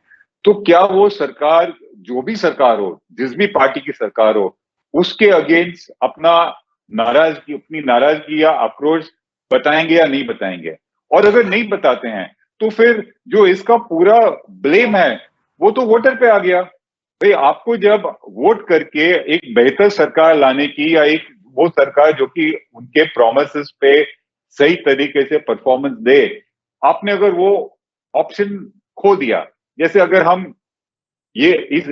तो क्या वो सरकार, जो भी सरकार हो, जिस भी पार्टी की सरकार हो, उसके अगेंस्ट अपनी नाराजगी या आक्रोश बताएंगे या नहीं बताएंगे? और अगर नहीं बताते हैं तो फिर जो इसका पूरा ब्लेम है वो तो वोटर पे आ गया। भाई, आपको जब वोट करके एक बेहतर सरकार लाने की, या एक वो सरकार जो कि उनके प्रोमिसेस पे सही तरीके से परफॉर्मेंस दे, आपने अगर वो ऑप्शन खो दिया। जैसे अगर हम ये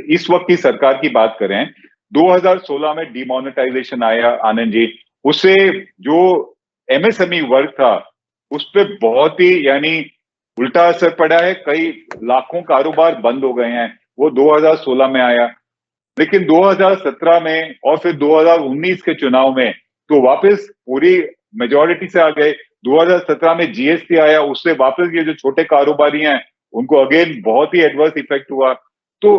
इस वक्त की सरकार की बात करें, 2016 में डिमोनेटाइजेशन आया आनंद जी, उससे जो एमएसएमई वर्ग था उस पर बहुत ही यानी उल्टा असर पड़ा है। कई लाखों कारोबार बंद हो गए हैं। वो 2016 में आया, लेकिन 2017 में और फिर 2019 के चुनाव में तो वापस पूरी मेजॉरिटी से आ गए। 2017 में जीएसटी आया, उससे वापस ये जो छोटे कारोबारी हैं उनको अगेन बहुत ही एडवर्स इफेक्ट हुआ। तो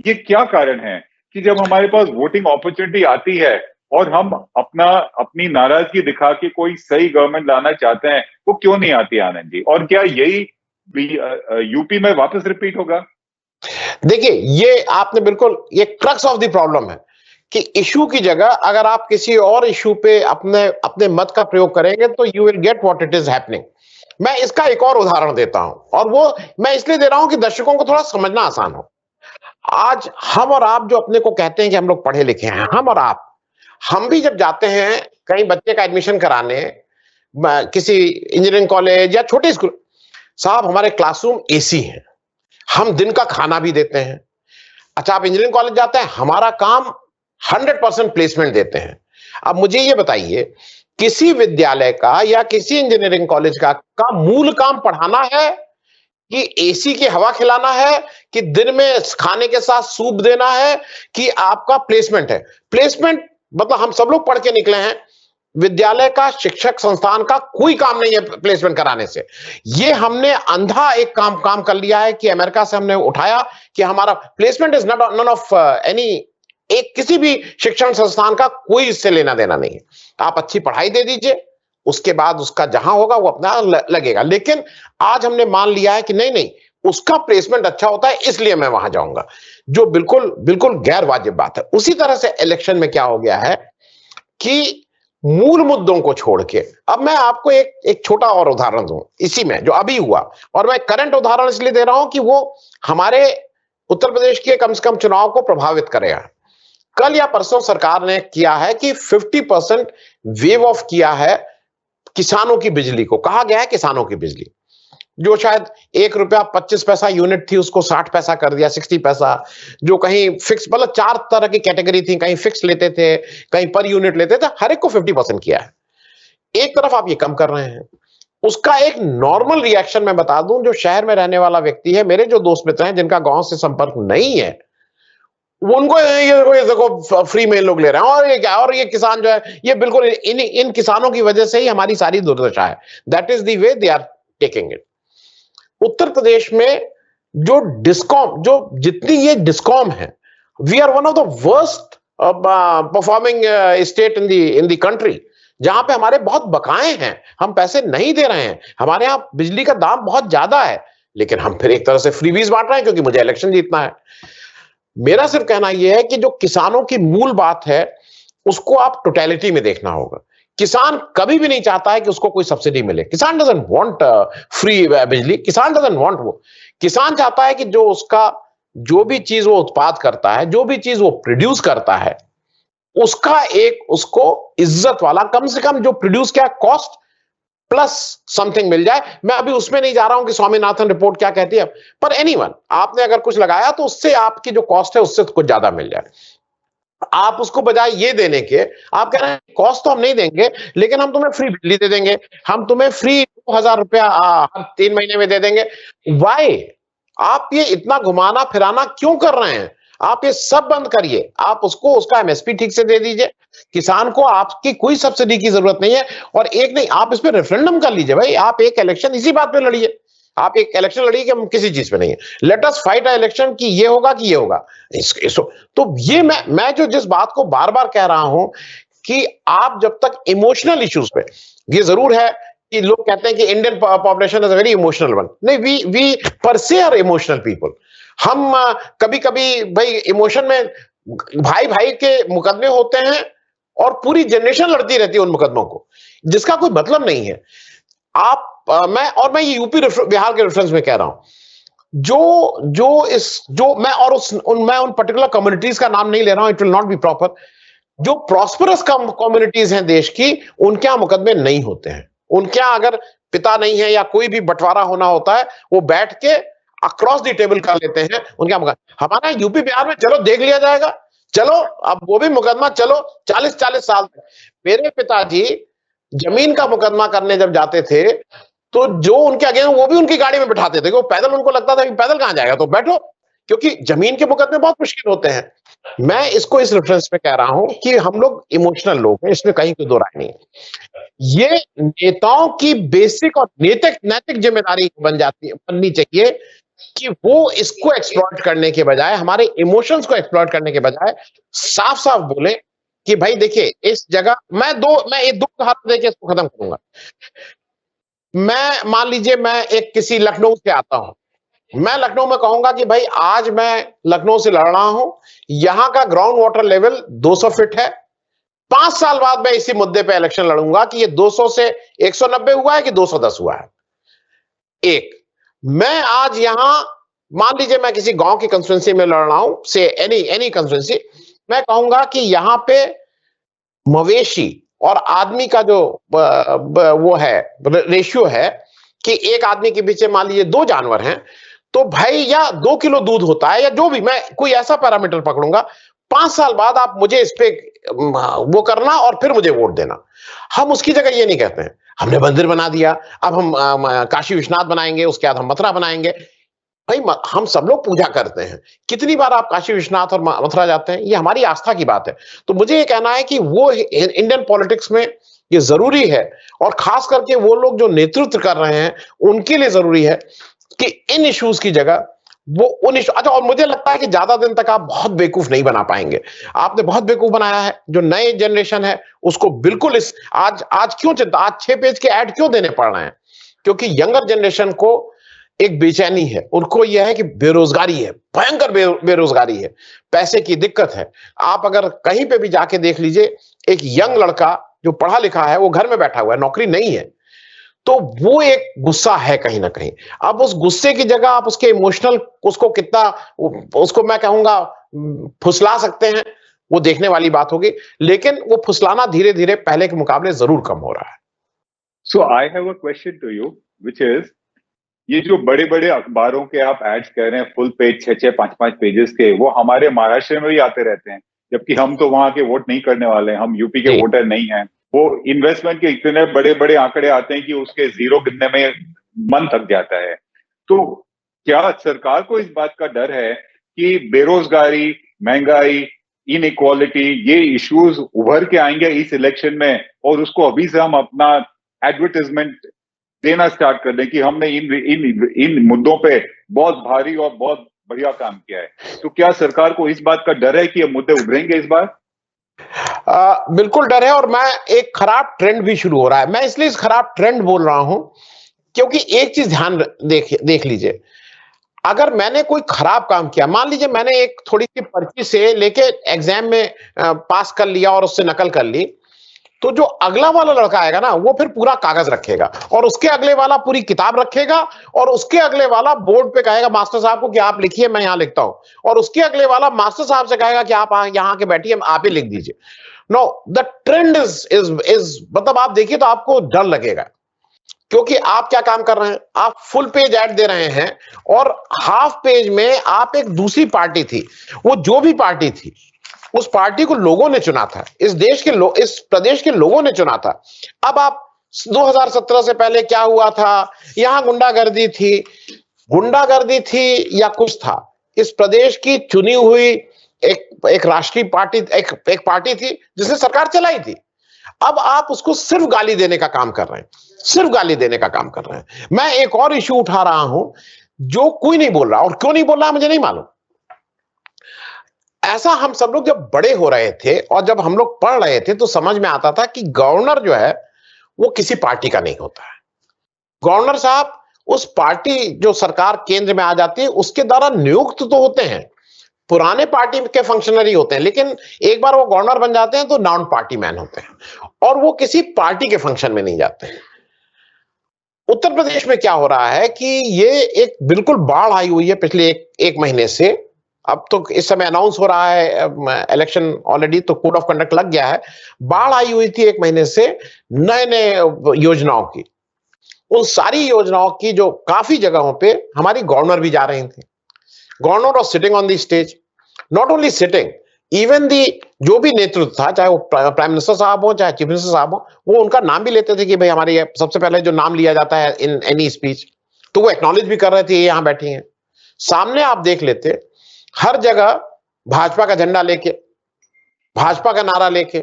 ये क्या कारण है कि जब हमारे पास वोटिंग अपॉर्चुनिटी आती है और हम अपनी नाराजगी दिखा के कोई सही गवर्नमेंट लाना चाहते हैं, वो क्यों नहीं आती आनंद जी? और क्या यही यूपी में वापस रिपीट होगा? देखिए, ये आपने बिल्कुल, ये क्रक्स ऑफ द प्रॉब्लम है कि इशू की जगह अगर आप किसी और इशू पे अपने मत का प्रयोग करेंगे तो you will get what it is happening. मैं इसका एक और उदाहरण देता हूं, और वो मैं इसलिए दे रहा हूं कि दर्शकों को थोड़ा समझना आसान हो। आज हम और आप जो अपने को कहते हैं कि हम लोग पढ़े लिखे हैं, हम और आप, हम भी जब जाते हैं कहीं बच्चे का एडमिशन कराने, किसी इंजीनियरिंग कॉलेज या छोटे स्कूल, साहब हमारे क्लासरूम एसी है, हम दिन का खाना भी देते हैं। अच्छा, आप इंजीनियरिंग कॉलेज जाते हैं, हमारा काम 100% प्लेसमेंट देते हैं। अब मुझे ये बताइए, किसी विद्यालय का या किसी इंजीनियरिंग कॉलेज का मूल काम पढ़ाना है कि एसी की हवा खिलाना है, कि दिन में खाने के साथ सूप देना है, कि आपका प्लेसमेंट है? प्लेसमेंट मतलब हम सब लोग पढ़ के निकले हैं, विद्यालय का, शिक्षक संस्थान का कोई काम नहीं है प्लेसमेंट कराने से। ये हमने अंधा एक काम कर लिया है कि अमेरिका से हमने उठाया कि हमारा placement is not none of any, एक किसी भी शिक्षण संस्थान का कोई इससे लेना देना नहीं है। आप अच्छी पढ़ाई दे दीजिए, उसके बाद उसका जहां होगा वो अपना लगेगा। लेकिन आज हमने मान लिया है कि नहीं नहीं, उसका प्लेसमेंट अच्छा होता है इसलिए मैं वहां जाऊंगा, जो बिल्कुल बिल्कुल गैर वाजिब बात है। उसी तरह से इलेक्शन में क्या हो गया है कि मूल मुद्दों को छोड़ के, अब मैं आपको एक छोटा और उदाहरण दूं इसी में जो अभी हुआ, और मैं करंट उदाहरण इसलिए दे रहा हूं कि वो हमारे उत्तर प्रदेश के कम से कम चुनाव को प्रभावित करेगा। कल या परसों सरकार ने किया है कि 50% वेव ऑफ किया है किसानों की बिजली को। कहा गया है किसानों की बिजली, जो शायद ₹1.25 यूनिट थी उसको 60 पैसा कर दिया, 60 पैसा। जो कहीं फिक्स, मतलब 4 तरह की कैटेगरी थी, कहीं फिक्स लेते थे, कहीं पर यूनिट लेते थे, हर एक को 50% किया है। एक तरफ आप ये कम कर रहे हैं, उसका एक नॉर्मल रिएक्शन मैं बता दूं, जो शहर में रहने वाला व्यक्ति है, मेरे जो दोस्त मित्र हैं जिनका गांव से संपर्क नहीं है, उनको ये देखो फ्री में लोग ले रहे हैं, और ये क्या, और ये किसान जो है, ये बिल्कुल इन किसानों की वजह से ही हमारी सारी दुर्दशा है। That is the way they are taking it. Uttar Pradesh में जो डिस्कॉम, जो जितनी ये डिस्कॉम है, we are one of the worst performing state in the country, जहां पे हमारे बहुत बकाए हैं, हम पैसे नहीं दे रहे हैं, हमारे यहां बिजली का दाम बहुत ज्यादा है, लेकिन हम फिर एक तरह से फ्रीबीज बांट रहे हैं क्योंकि मुझे इलेक्शन जीतना है। मेरा सिर्फ कहना यह है कि जो किसानों की मूल बात है, उसको आप टोटलिटी में देखना होगा। किसान कभी भी नहीं चाहता है कि उसको कोई सब्सिडी मिले। किसान डजंट वांट फ्री बिजली, किसान डजंट वांट वो। किसान चाहता है कि जो उसका, जो भी चीज वो उत्पाद करता है, जो भी चीज वो प्रोड्यूस करता है, उसका एक उसको इज्जत वाला, कम से कम जो प्रोड्यूस किया कॉस्ट प्लस समथिंग मिल जाए। मैं अभी उसमें नहीं जा रहा हूं कि स्वामीनाथन रिपोर्ट क्या कहती है, पर एनीवन, आपने अगर कुछ लगाया तो उससे आपकी जो कॉस्ट है उससे कुछ ज्यादा मिल जाए। आप उसको बजाय ये देने के, आप कह रहे हैं कॉस्ट तो हम नहीं देंगे, लेकिन हम तुम्हें फ्री बिजली दे देंगे, हम तुम्हें फ्री 2000 रुपया हर 3 महीने में दे देंगे। वाई? आप ये इतना घुमाना फिराना क्यों कर रहे हैं? आप ये सब बंद करिए, आप उसको उसका एमएसपी ठीक से दे दीजिए। किसान को आपकी कोई सब्सिडी की जरूरत नहीं है। और एक नहीं, आप इस पे रेफरेंडम कर लीजिए भाई, आप एक इलेक्शन इसी बात पे लड़िए। आप एक इलेक्शन लड़िए कि हम किसी चीज पे नहीं है, let us fight a election कि ये होगा कि ये होगा। तो ये मैं जो जिस बात को बार बार कह रहा हूं कि आप जब तक इमोशनल इश्यूज पे, ये जरूर है कि लोग कहते हैं कि Indian population is very emotional one, नहीं, वी पर से आर इमोशनल पीपल। हम कभी कभी भाई इमोशन में भाई भाई के मुकदमे होते हैं और पूरी जनरेशन लड़ती रहती है उन मुकदमों को, जिसका कोई मतलब नहीं है। आप मैं ये यूपी बिहार के रेफरेंस में कह रहा हूं, मैं उन पर्टिकुलर कम्युनिटीज का नाम नहीं ले रहा हूं, it will not be proper. जो प्रॉस्परस कम्युनिटीज हैं देश की, उनके यहां मुकदमे नहीं होते हैं। उनके यहां अगर पिता नहीं है या कोई भी बंटवारा होना होता है, वो बैठ के अक्रॉस द टेबल कर लेते हैं उनके यहां मुकदमा। हमारा यूपी बिहार में चलो देख लिया जाएगा, चलो अब वो भी मुकदमा, चलो 40-40 साल तक। मेरे पिताजी जमीन का मुकदमा करने जब जाते थे, तो जो उनके अगेंस्ट, वो भी उनकी गाड़ी में बिठाते थे, वो पैदल, उनको लगता था कि पैदल कहां जाएगा, तो बैठो, क्योंकि जमीन के मुकदमे बहुत मुश्किल होते हैं। मैं इसको इस रेफरेंस में कह रहा हूं कि हम लोग इमोशनल लोग हैं, इसमें कहीं कोई दो राय नहीं है। ये नेताओं की बेसिक और नैतिक जिम्मेदारी बननी चाहिए कि वो इसको एक्सप्लॉइट करने के बजाय, हमारे इमोशंस को एक्सप्लॉइट करने के बजाय, साफ साफ बोले कि भाई देखिए इस जगह, मैं ये दो उदाहरण देके इसको खत्म करूंगा। मैं मान लीजिए मैं एक किसी लखनऊ से आता हूं, मैं लखनऊ में कहूंगा कि भाई आज मैं लखनऊ से लड़ रहा हूं, यहां का ग्राउंड वाटर लेवल 200 फीट है। 5 साल बाद मैं इसी मुद्दे पे इलेक्शन लड़ूंगा कि ये 200 से 190 हुआ है कि 210 हुआ है। एक, मैं आज यहां मान लीजिए मैं किसी गांव की कंस्टिट्यूंसी में लड़ रहा हूं, से एनी एनी कंस्टिट्यूंसी, मैं कहूंगा कि यहां पे मवेशी और आदमी का जो वो है रेशियो है कि एक आदमी के पीछे मान लीजिए 2 जानवर हैं, तो भाई या 2 किलो दूध होता है या जो भी, मैं कोई ऐसा पैरामीटर पकड़ूंगा, 5 साल बाद आप मुझे इस पे वो करना और फिर मुझे वोट देना। हम उसकी जगह ये नहीं कहते हैं, हमने मंदिर बना दिया, अब हम काशी विश्वनाथ बनाएंगे, उसके बाद हम मथुरा बनाएंगे। भाई हम सब लोग पूजा करते हैं, कितनी बार आप काशी विश्वनाथ और मथुरा जाते हैं, ये हमारी आस्था की बात है। तो मुझे ये कहना है कि वो इंडियन पॉलिटिक्स में ये जरूरी है, और खास करके वो लोग जो नेतृत्व कर रहे हैं उनके लिए जरूरी है कि इन इश्यूज की जगह वो उन इशू, अच्छा, और मुझे लगता है कि ज्यादा दिन तक आप बहुत बेवकूफ नहीं बना पाएंगे। आपने बहुत बेवकूफ बनाया है, जो नए जनरेशन है उसको बिल्कुल इस आज क्यों चिंता, आज 6 पेज के ऐड क्यों देने पड़ रहे हैं? क्योंकि यंगर जनरेशन को एक बेचैनी है, उनको यह है कि बेरोजगारी है, भयंकर बेरोजगारी है, पैसे की दिक्कत है। आप अगर कहीं पे भी जाके देख लीजिए, एक यंग लड़का जो पढ़ा लिखा है वो घर में बैठा हुआ है, नौकरी नहीं है, तो वो एक गुस्सा है कहीं ना कहीं। अब उस गुस्से की जगह आप उसके इमोशनल, उसको कितना, उसको मैं कहूंगा फुसला सकते हैं, वो देखने वाली बात होगी, लेकिन वो फुसलाना धीरे धीरे पहले के मुकाबले जरूर कम हो रहा है। So I have a question to you, which is, ये जो बड़े बड़े अखबारों के आप एड्स कह रहे हैं, फुल पेज 6-6, 5-5 पेजेस के, वो हमारे महाराष्ट्र में भी आते रहते हैं, जबकि हम तो वहां के वोट नहीं करने वाले हैं, हम यूपी के वोटर नहीं हैं। वो इन्वेस्टमेंट के इतने बड़े बड़े आंकड़े आते हैं कि उसके जीरो गिनने में मन थक जाता है। तो क्या सरकार को इस बात का डर है कि बेरोजगारी, महंगाई, इनइक्वालिटी, ये इश्यूज उभर के आएंगे इस इलेक्शन में, और उसको अभी से हम अपना एडवर्टाइजमेंट देना स्टार्ट कर दें कि हमने इन मुद्दों पे बहुत भारी और बहुत बढ़िया काम किया है? तो क्या सरकार को इस बात का डर है कि ये मुद्दे उभरेंगे इस बार? बिल्कुल डर है, और मैं एक खराब ट्रेंड भी शुरू हो रहा है। मैं इसलिए इस खराब ट्रेंड बोल रहा हूं क्योंकि एक चीज ध्यान देख लीजिए, अगर मैंने कोई खराब काम किया, मान लीजिए मैंने एक थोड़ी सी पर्ची से लेके एग्जाम में पास कर लिया और उससे नकल कर ली, तो जो अगला वाला लड़का आएगा ना, वो फिर पूरा कागज रखेगा, और उसके अगले वाला पूरी किताब रखेगा, और उसके अगले वाला बोर्ड पे कहेगा मास्टर साहब को कि आप लिखिए, मैं यहां लिखता हूं, और उसके अगले वाला मास्टर साहब से कहेगा कि आप यहां के बैठिए, आप ही लिख दीजिए। नो, द ट्रेंड इज मतलब आप देखिए तो आपको डर लगेगा, क्योंकि आप क्या काम कर रहे हैं, आप फुल पेज ऐड दे रहे हैं, और हाफ पेज में आप एक दूसरी पार्टी थी, वो जो भी पार्टी थी, उस पार्टी को लोगों ने चुना था, इस देश के इस प्रदेश के लोगों ने चुना था। अब आप 2017 से पहले क्या हुआ था, यहां गुंडागर्दी थी या कुछ था, इस प्रदेश की चुनी हुई एक राष्ट्रीय पार्टी, एक पार्टी थी जिसने सरकार चलाई थी। अब आप उसको सिर्फ गाली देने का काम कर रहे हैं, सिर्फ गाली देने का काम कर रहे हैं। मैं एक और इश्यू उठा रहा हूं जो कोई नहीं बोल रहा, और क्यों नहीं बोल रहा मुझे नहीं मालूम। ऐसा हम सब लोग जब बड़े हो रहे थे और जब हम लोग पढ़ रहे थे तो समझ में आता था कि गवर्नर जो है वो किसी पार्टी का नहीं होता है। गवर्नर साहब उस पार्टी, जो सरकार केंद्र में आ जाती है, उसके द्वारा नियुक्त तो होते हैं, पुराने पार्टी के फंक्शनरी होते हैं, लेकिन एक बार वो गवर्नर बन जाते हैं तो नॉन पार्टी मैन होते हैं, और वो किसी पार्टी के फंक्शन में नहीं जाते हैं। उत्तर प्रदेश में क्या हो रहा है कि ये एक बिल्कुल बाढ़ आई हुई है पिछले एक महीने से। अब तो इस समय अनाउंस हो रहा है इलेक्शन ऑलरेडी, तो कोड ऑफ कंडक्ट लग गया है। बाढ़ आई हुई थी एक महीने से नए नए योजनाओं की, उन सारी योजनाओं की जो काफी जगहों पे हमारी गवर्नर भी जा रही थी। Governor was sitting on the stage, not only sitting, even the जो भी नेतृत्व था, चाहे वो प्राइम मिनिस्टर साहब हो चाहे चीफ मिनिस्टर साहब हो, वो उनका नाम भी लेते थे कि भाई हमारे सबसे पहले जो नाम लिया जाता है इन एनी स्पीच, तो वो एक्नॉलेज भी कर रहे थे, ये यहां बैठी हैं। सामने आप देख लेते, हर जगह भाजपा का झंडा लेके, भाजपा का नारा लेके,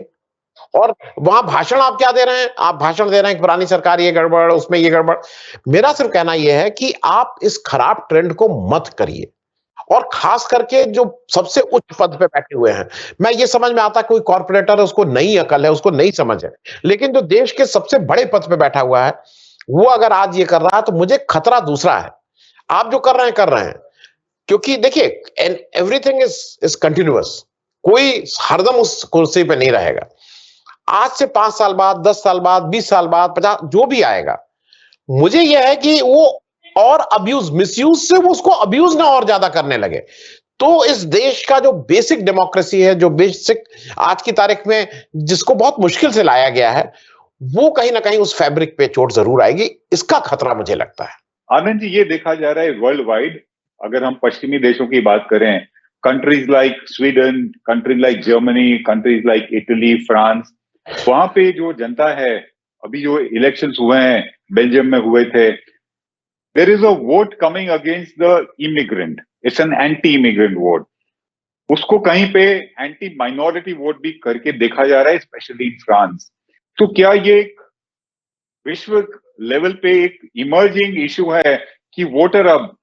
और वहां भाषण आप क्या दे रहे हैं, आप भाषण दे रहे हैं कि पुरानी सरकार ये गड़बड़, उसमें ये गड़बड़। मेरा सिर्फ कहना यह है कि आप इस खराब ट्रेंड को मत करिए, और खास करके जो सबसे उच्च पद पे बैठे हुए हैं। मैं ये समझ में आता, कोई कॉर्पोरेटर है, उसको नई अकल है, उसको नई समझ है, लेकिन जो देश के सबसे बड़े पद पे बैठा हुआ है, वो अगर आज ये कर रहा है, तो मुझे खतरा दूसरा है। आप जो कर रहे हैं, क्योंकि देखिए एवरीथिंग इज कंटिन्यूअस, कोई हरदम उस कुर्सी पे नहीं रहेगा। आज से 5 साल बाद, 10 साल बाद, 20 साल बाद, 50, जो भी आएगा, मुझे यह है कि वो और अब्यूज, मिसयूज से वो उसको अब्यूज ना और ज्यादा करने लगे। तो इस देश का जो बेसिक डेमोक्रेसी है, जो बेसिक आज की तारीख में जिसको बहुत मुश्किल से लाया गया है, वो कहीं ना कहीं उस फैब्रिक पे चोट जरूर आएगी। इसका खतरा मुझे लगता है। आनंद जी, ये देखा जा रहा है वर्ल्ड वाइड, अगर हम पश्चिमी देशों की बात करें, countries like Sweden, countries like Germany, countries like Italy, France, वहां पे जो जनता है, अभी जो इलेक्शंस हुए हैं, बेल्जियम में हुए थे, there is a vote coming against the immigrant, it's an anti immigrant vote. उसको कहीं पे एंटी माइनॉरिटी वोट भी करके देखा जा रहा है, स्पेशली इन फ्रांस। तो क्या ये एक विश्व लेवल पे एक इमर्जिंग इशू है कि वोटर अब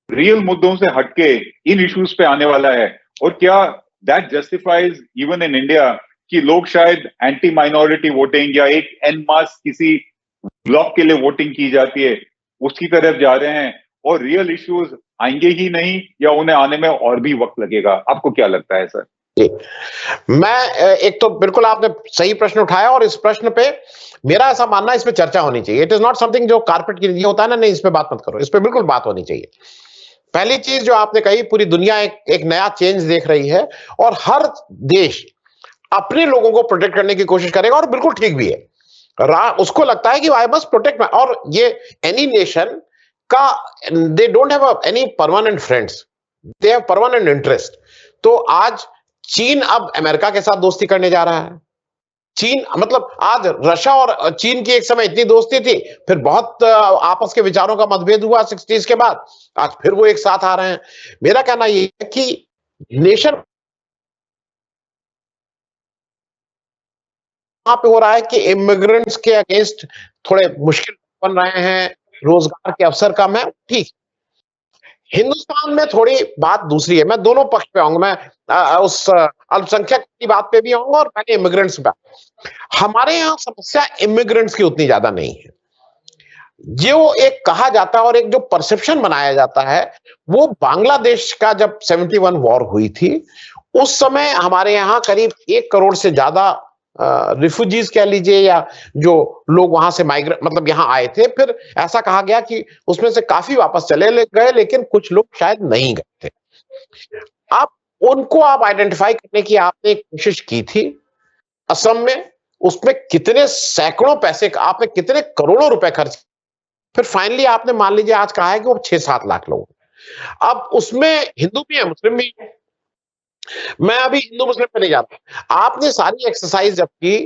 रियल मुद्दों से हटके इन इश्यूज पे आने वाला है? और क्या that justifies even in India कि लोग शायद एंटी माइनॉरिटी वोटिंग या एक एन मास किसी ब्लॉक के लिए वोटिंग की जाती है उसकी तरफ जा रहे हैं और रियल इश्यूज आएंगे ही नहीं, या उन्हें आने में और भी वक्त लगेगा? आपको क्या लगता है सर? जी, मैं एक तो बिल्कुल आपने सही प्रश्न उठाया, और इस प्रश्न पे मेरा ऐसा मानना है इसमें चर्चा होनी चाहिए। इट इज नॉट समथिंग जो कारपेट के लिए होता है ना, नहीं, इस पे बात मत करो, इस पे बिल्कुल बात होनी चाहिए। पहली चीज जो आपने कही, पूरी दुनिया एक नया चेंज देख रही है, और हर देश अपने लोगों को प्रोटेक्ट करने की कोशिश करेगा, और बिल्कुल ठीक भी है। उसको लगता है कि आई मस्ट प्रोटेक्ट, और ये एनी नेशन का, they don't have any permanent friends, they have permanent interest. तो आज चीन अब अमेरिका के साथ दोस्ती करने जा रहा है। चीन मतलब आज रशिया और चीन की एक समय इतनी दोस्ती थी, फिर बहुत आपस के विचारों का मतभेद हुआ 60s के बाद, आज फिर वो एक साथ आ रहे हैं। मेरा कहना ये है कि नेशन वहां पे हो रहा है कि इमिग्रेंट्स के अगेंस्ट थोड़े मुश्किल बन रहे हैं, रोजगार के अवसर कम है, ठीक। हिंदुस्तान में थोड़ी बात दूसरी है, मैं दोनों पक्ष पे आऊंगा, मैं उस अल्पसंख्यक की बात पे भी आऊंगा और पहले इमिग्रेंट्स पे। हमारे यहाँ समस्या इमिग्रेंट्स की उतनी ज्यादा नहीं है। जो एक कहा जाता है और एक जो परसेप्शन बनाया जाता है, वो बांग्लादेश का जब 71 वॉर हुई थी, उस समय हमारे यहाँ करीब 1 करोड़ से ज्यादा रिफ्यूजीज कह लीजिए, या जो लोग वहां से माइग्रेट मतलब यहाँ आए थे, फिर ऐसा कहा गया कि उसमें से काफी वापस चले गए, लेकिन कुछ लोग शायद नहीं गए थे। आप उनको आप आइडेंटिफाई करने की आपने कोशिश की थी असम में, उसमें कितने सैकड़ों पैसे, आपने कितने करोड़ों रुपए खर्च, फिर फाइनली आपने मान लीजिए आज कहा है कि वो 6-7 लाख लोग। अब उसमें हिंदू भी है, मुस्लिम भी है। मैं अभी हिंदू मुस्लिम पे नहीं जाता। आपने सारी एक्सरसाइज जब की,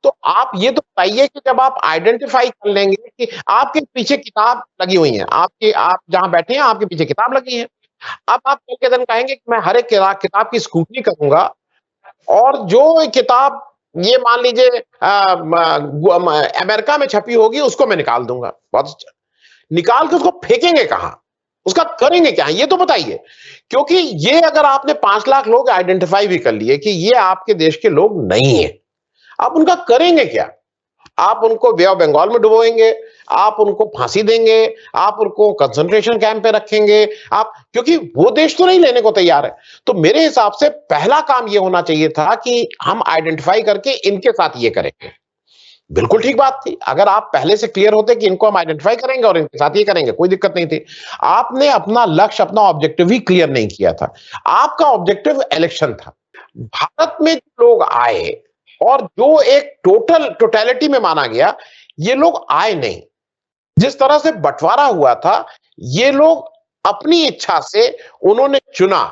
तो आप ये तो बताइए कि जब आप आइडेंटिफाई कर लेंगे कि आपके पीछे किताब लगी हुई है, आप जहां बैठे हैं आपके पीछे किताब लगी है, अब आप कल के दिन कहेंगे कि मैं हर एक किताब की स्क्रूटनी करूंगा, और जो किताब ये मान लीजिए अमेरिका में छपी होगी उसको मैं निकाल दूंगा। बहुत अच्छा, निकाल के उसको फेंकेंगे कहां, उसका करेंगे क्या, ये तो बताइए। क्योंकि ये अगर आपने 5 लाख लोग आइडेंटिफाई भी कर लिए कि ये आपके देश के लोग नहीं है, आप उनका करेंगे क्या? आप उनको बे ऑफ बंगाल में डुबोएंगे, आप उनको फांसी देंगे, आप उनको कंसंट्रेशन कैंप पे रखेंगे, आप, क्योंकि वो देश तो नहीं लेने को तैयार है। तो मेरे हिसाब से पहला काम ये होना चाहिए था कि हम आइडेंटिफाई करके इनके साथ ये करेंगे। बिल्कुल ठीक बात थी, अगर आप पहले से क्लियर होते कि इनको हम आइडेंटिफाई करेंगे और इनके साथ ये करेंगे, कोई दिक्कत नहीं थी। आपने अपना लक्ष्य, अपना ऑब्जेक्टिव ही क्लियर नहीं किया था। आपका ऑब्जेक्टिव इलेक्शन था। भारत में जो लोग आए और जो एक टोटलिटी में माना गया, ये लोग आए नहीं। जिस तरह से बंटवारा हुआ था, ये लोग अपनी इच्छा से उन्होंने चुना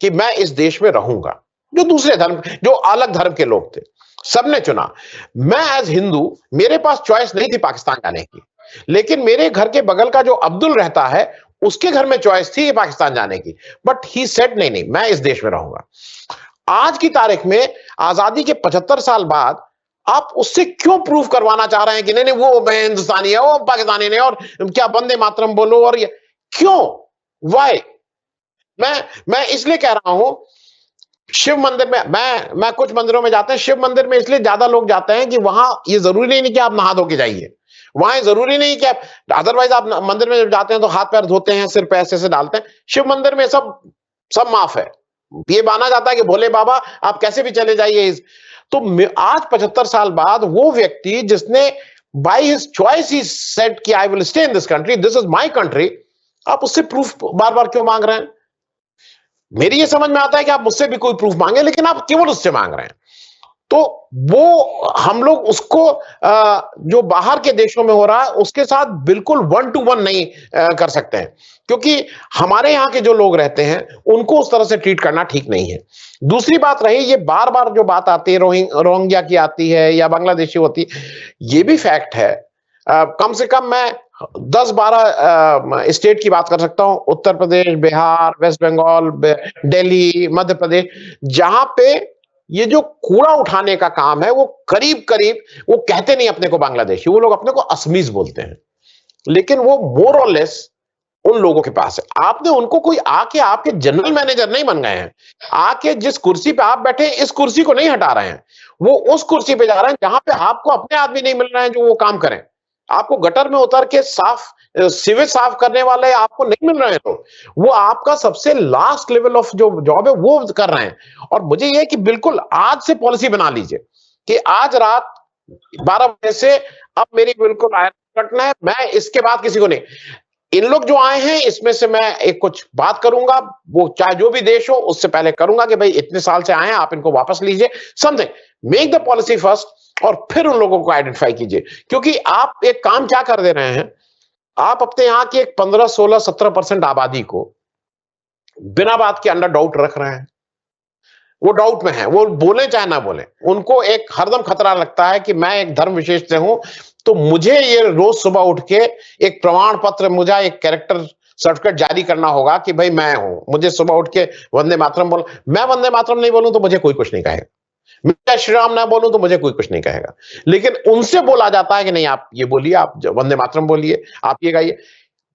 कि मैं इस देश में रहूंगा। जो दूसरे धर्म, जो अलग धर्म के लोग थे, सबने चुना। मैं एज हिंदू, मेरे पास चॉइस नहीं थी पाकिस्तान जाने की, लेकिन मेरे घर के बगल का जो अब्दुल रहता है, उसके घर में चॉइस थी पाकिस्तान जाने की, बट ही सेड नहीं नहीं, मैं इस देश में रहूंगा। आज की तारीख में, आजादी के 75 साल बाद, आप उससे क्यों प्रूव करवाना चाह रहे हैं कि नहीं नहीं वो हिंदुस्तानी है, वो पाकिस्तानी नहीं, और क्या वंदे मातरम बोलो, और ये क्यों, वाई? मैं इसलिए कह रहा हूं, शिव मंदिर में, मैं कुछ मंदिरों में जाते हैं, शिव मंदिर में इसलिए ज्यादा लोग जाते हैं कि वहां ये जरूरी नहीं कि आप नहा धो के जाइए, वहां जरूरी नहीं कि आप, अदरवाइज आप मंदिर में जब जाते हैं तो हाथ पैर धोते हैं, सिर पे ऐसे से डालते हैं। शिव मंदिर में सब सब माफ है, ये माना जाता है कि भोले बाबा आप कैसे भी चले जाइए। तो आज 75 साल बाद वो व्यक्ति जिसने by his choice he said कि I will stay in this country, this is my country. आप उससे प्रूफ बार बार क्यों मांग रहे हैं? मेरी ये समझ में आता है कि आप मुझसे भी कोई प्रूफ मांगे, लेकिन आप केवल उससे मांग रहे हैं। तो वो हम लोग उसको जो बाहर के देशों में हो रहा है उसके साथ बिल्कुल 1 to 1 नहीं कर सकते हैं, क्योंकि हमारे यहाँ के जो लोग रहते हैं उनको उस तरह से ट्रीट करना ठीक नहीं है। दूसरी बात रही, ये बार बार जो बात आती है रोहिंग्या की आती है या बांग्लादेशी होती है, ये भी फैक्ट है। कम से कम मैं 10-12 स्टेट की बात कर सकता हूं, उत्तर प्रदेश, बिहार, वेस्ट बंगाल, दिल्ली, मध्य प्रदेश, जहां पे ये जो कूड़ा उठाने का काम है वो करीब करीब, वो कहते नहीं अपने को बांग्लादेशी, वो लोग अपने को असमीज बोलते हैं, लेकिन वो मोर और लेस उन लोगों के पास है। आपने उनको कोई आके आपके जनरल मैनेजर नहीं बन गए हैं, आके जिस कुर्सी पे आप बैठे इस कुर्सी को नहीं हटा रहे हैं, वो उस कुर्सी पे जा रहे हैं जहां पे आपको अपने आदमी नहीं मिल रहे हैं जो वो काम करें। आपको गटर में उतर के सीवेज साफ करने वाले आपको नहीं मिल रहे हैं, तो वो आपका सबसे लास्ट लेवल ऑफ जो जॉब है वो कर रहे हैं। और मुझे ये कि बिल्कुल आज से पॉलिसी बना लीजिए कि आज रात 12 बजे से अब मेरी बिल्कुल कटना है, मैं इसके बाद किसी को नहीं। इन लोग जो आए हैं इसमें से मैं एक कुछ बात करूंगा, वो चाहे जो भी देश हो, उससे पहले करूंगा कि भाई इतने साल से आए हैं, आप इनको वापस लीजिए, something, make the policy first, और फिर उन लोगों को आइडेंटिफाई कीजिए। क्योंकि आप एक काम क्या कर दे रहे हैं, आप अपने यहां की एक 15, 16, 17% आबादी को बिना बात के अंडर डाउट रख रहे हैं। वो डाउट में है, वो बोले चाहे ना बोले, उनको एक हरदम खतरा लगता है कि मैं एक धर्म विशेष से हूं, तो मुझे ये रोज सुबह उठ के एक प्रमाण पत्र, मुझे एक कैरेक्टर सर्टिफिकेट जारी करना होगा कि भाई मैं हूं। मुझे सुबह उठ के वंदे मातरम बोल, मैं वंदे मातरम नहीं बोलूं तो मुझे कोई कुछ नहीं कहेगा, मैं श्री राम ना बोलूं तो मुझे कोई कुछ नहीं कहेगा। लेकिन उनसे बोला जाता है कि नहीं आप ये बोलिए, आप वंदे मातरम बोलिए, आप ये गाइए।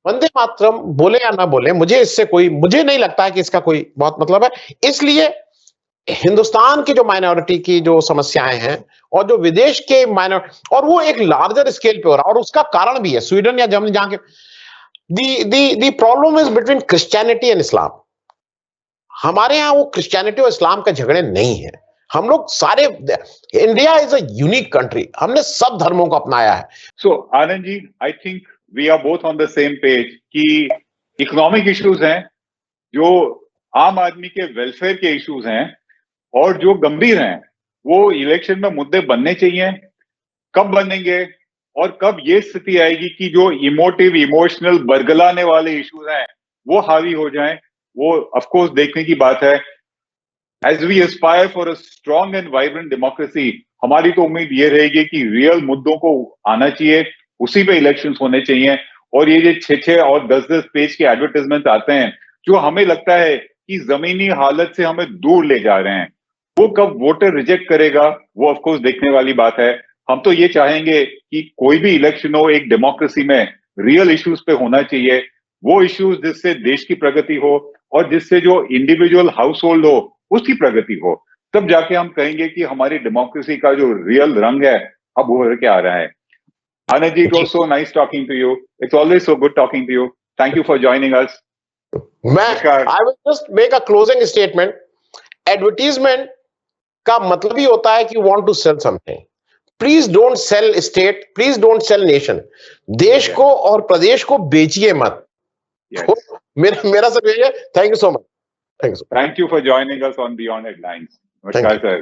वंदे मातरम बोले या ना बोले, मुझे नहीं लगता है कि इसका कोई बहुत मतलब है। इसलिए हिंदुस्तान की जो माइनॉरिटी की जो समस्याएं हैं और जो विदेश के और वो एक लार्जर स्केल पे हो रहा है, और उसका कारण भी है स्वीडन या जर्मनी, जहां के the problem is between Christianity and Islam. हमारे यहाँ वो क्रिश्चियनिटी और इस्लाम के झगड़े नहीं है। हम लोग सारे, India is a unique country, हमने सब धर्मों को अपनाया है। So Anand ji, I think we are both on the same page कि इकोनॉमिक इश्यूज हैं, जो आम आदमी के वेलफेयर के इश्यूज हैं और जो गंभीर हैं, वो इलेक्शन में मुद्दे बनने चाहिए। कब बनेंगे और कब ये स्थिति आएगी कि जो इमोशनल बरगलाने वाले इश्यूज हैं वो हावी हो जाएं, वो ऑफ कोर्स देखने की बात है। As we aspire for a strong and vibrant democracy, हमारी तो उम्मीद ये रहेगी कि रियल मुद्दों को आना चाहिए, उसी पे इलेक्शंस होने चाहिए। और ये जो 6-6 और 10-10 पेज के एडवर्टाइजमेंट आते हैं जो हमें लगता है कि जमीनी हालत से हमें दूर ले जा रहे हैं, वो कब वोटर रिजेक्ट करेगा, वो ऑफ कोर्स देखने वाली बात है। हम तो ये चाहेंगे कि कोई भी इलेक्शन हो एक डेमोक्रेसी में रियल इश्यूज पे होना चाहिए, वो इश्यूज जिससे देश की प्रगति हो और जिससे जो इंडिविजुअल हाउस होल्ड हो उसकी प्रगति हो। तब जाके हम कहेंगे कि हमारी डेमोक्रेसी का जो रियल रंग है अब उभर के आ रहा है। Anand ji, it was so nice talking to you. It's always so good talking to you. Thank you for joining us. I will just make a closing statement. Advertisement का मतलब ही होता है कि you want to sell something. Please don't sell state. Please don't sell nation. देश को और प्रदेश को बेचिए मत। Yes. मेरा सब यही है। Thank you so much. Thank you for joining us on Beyond Headlines. Namaskar, sir.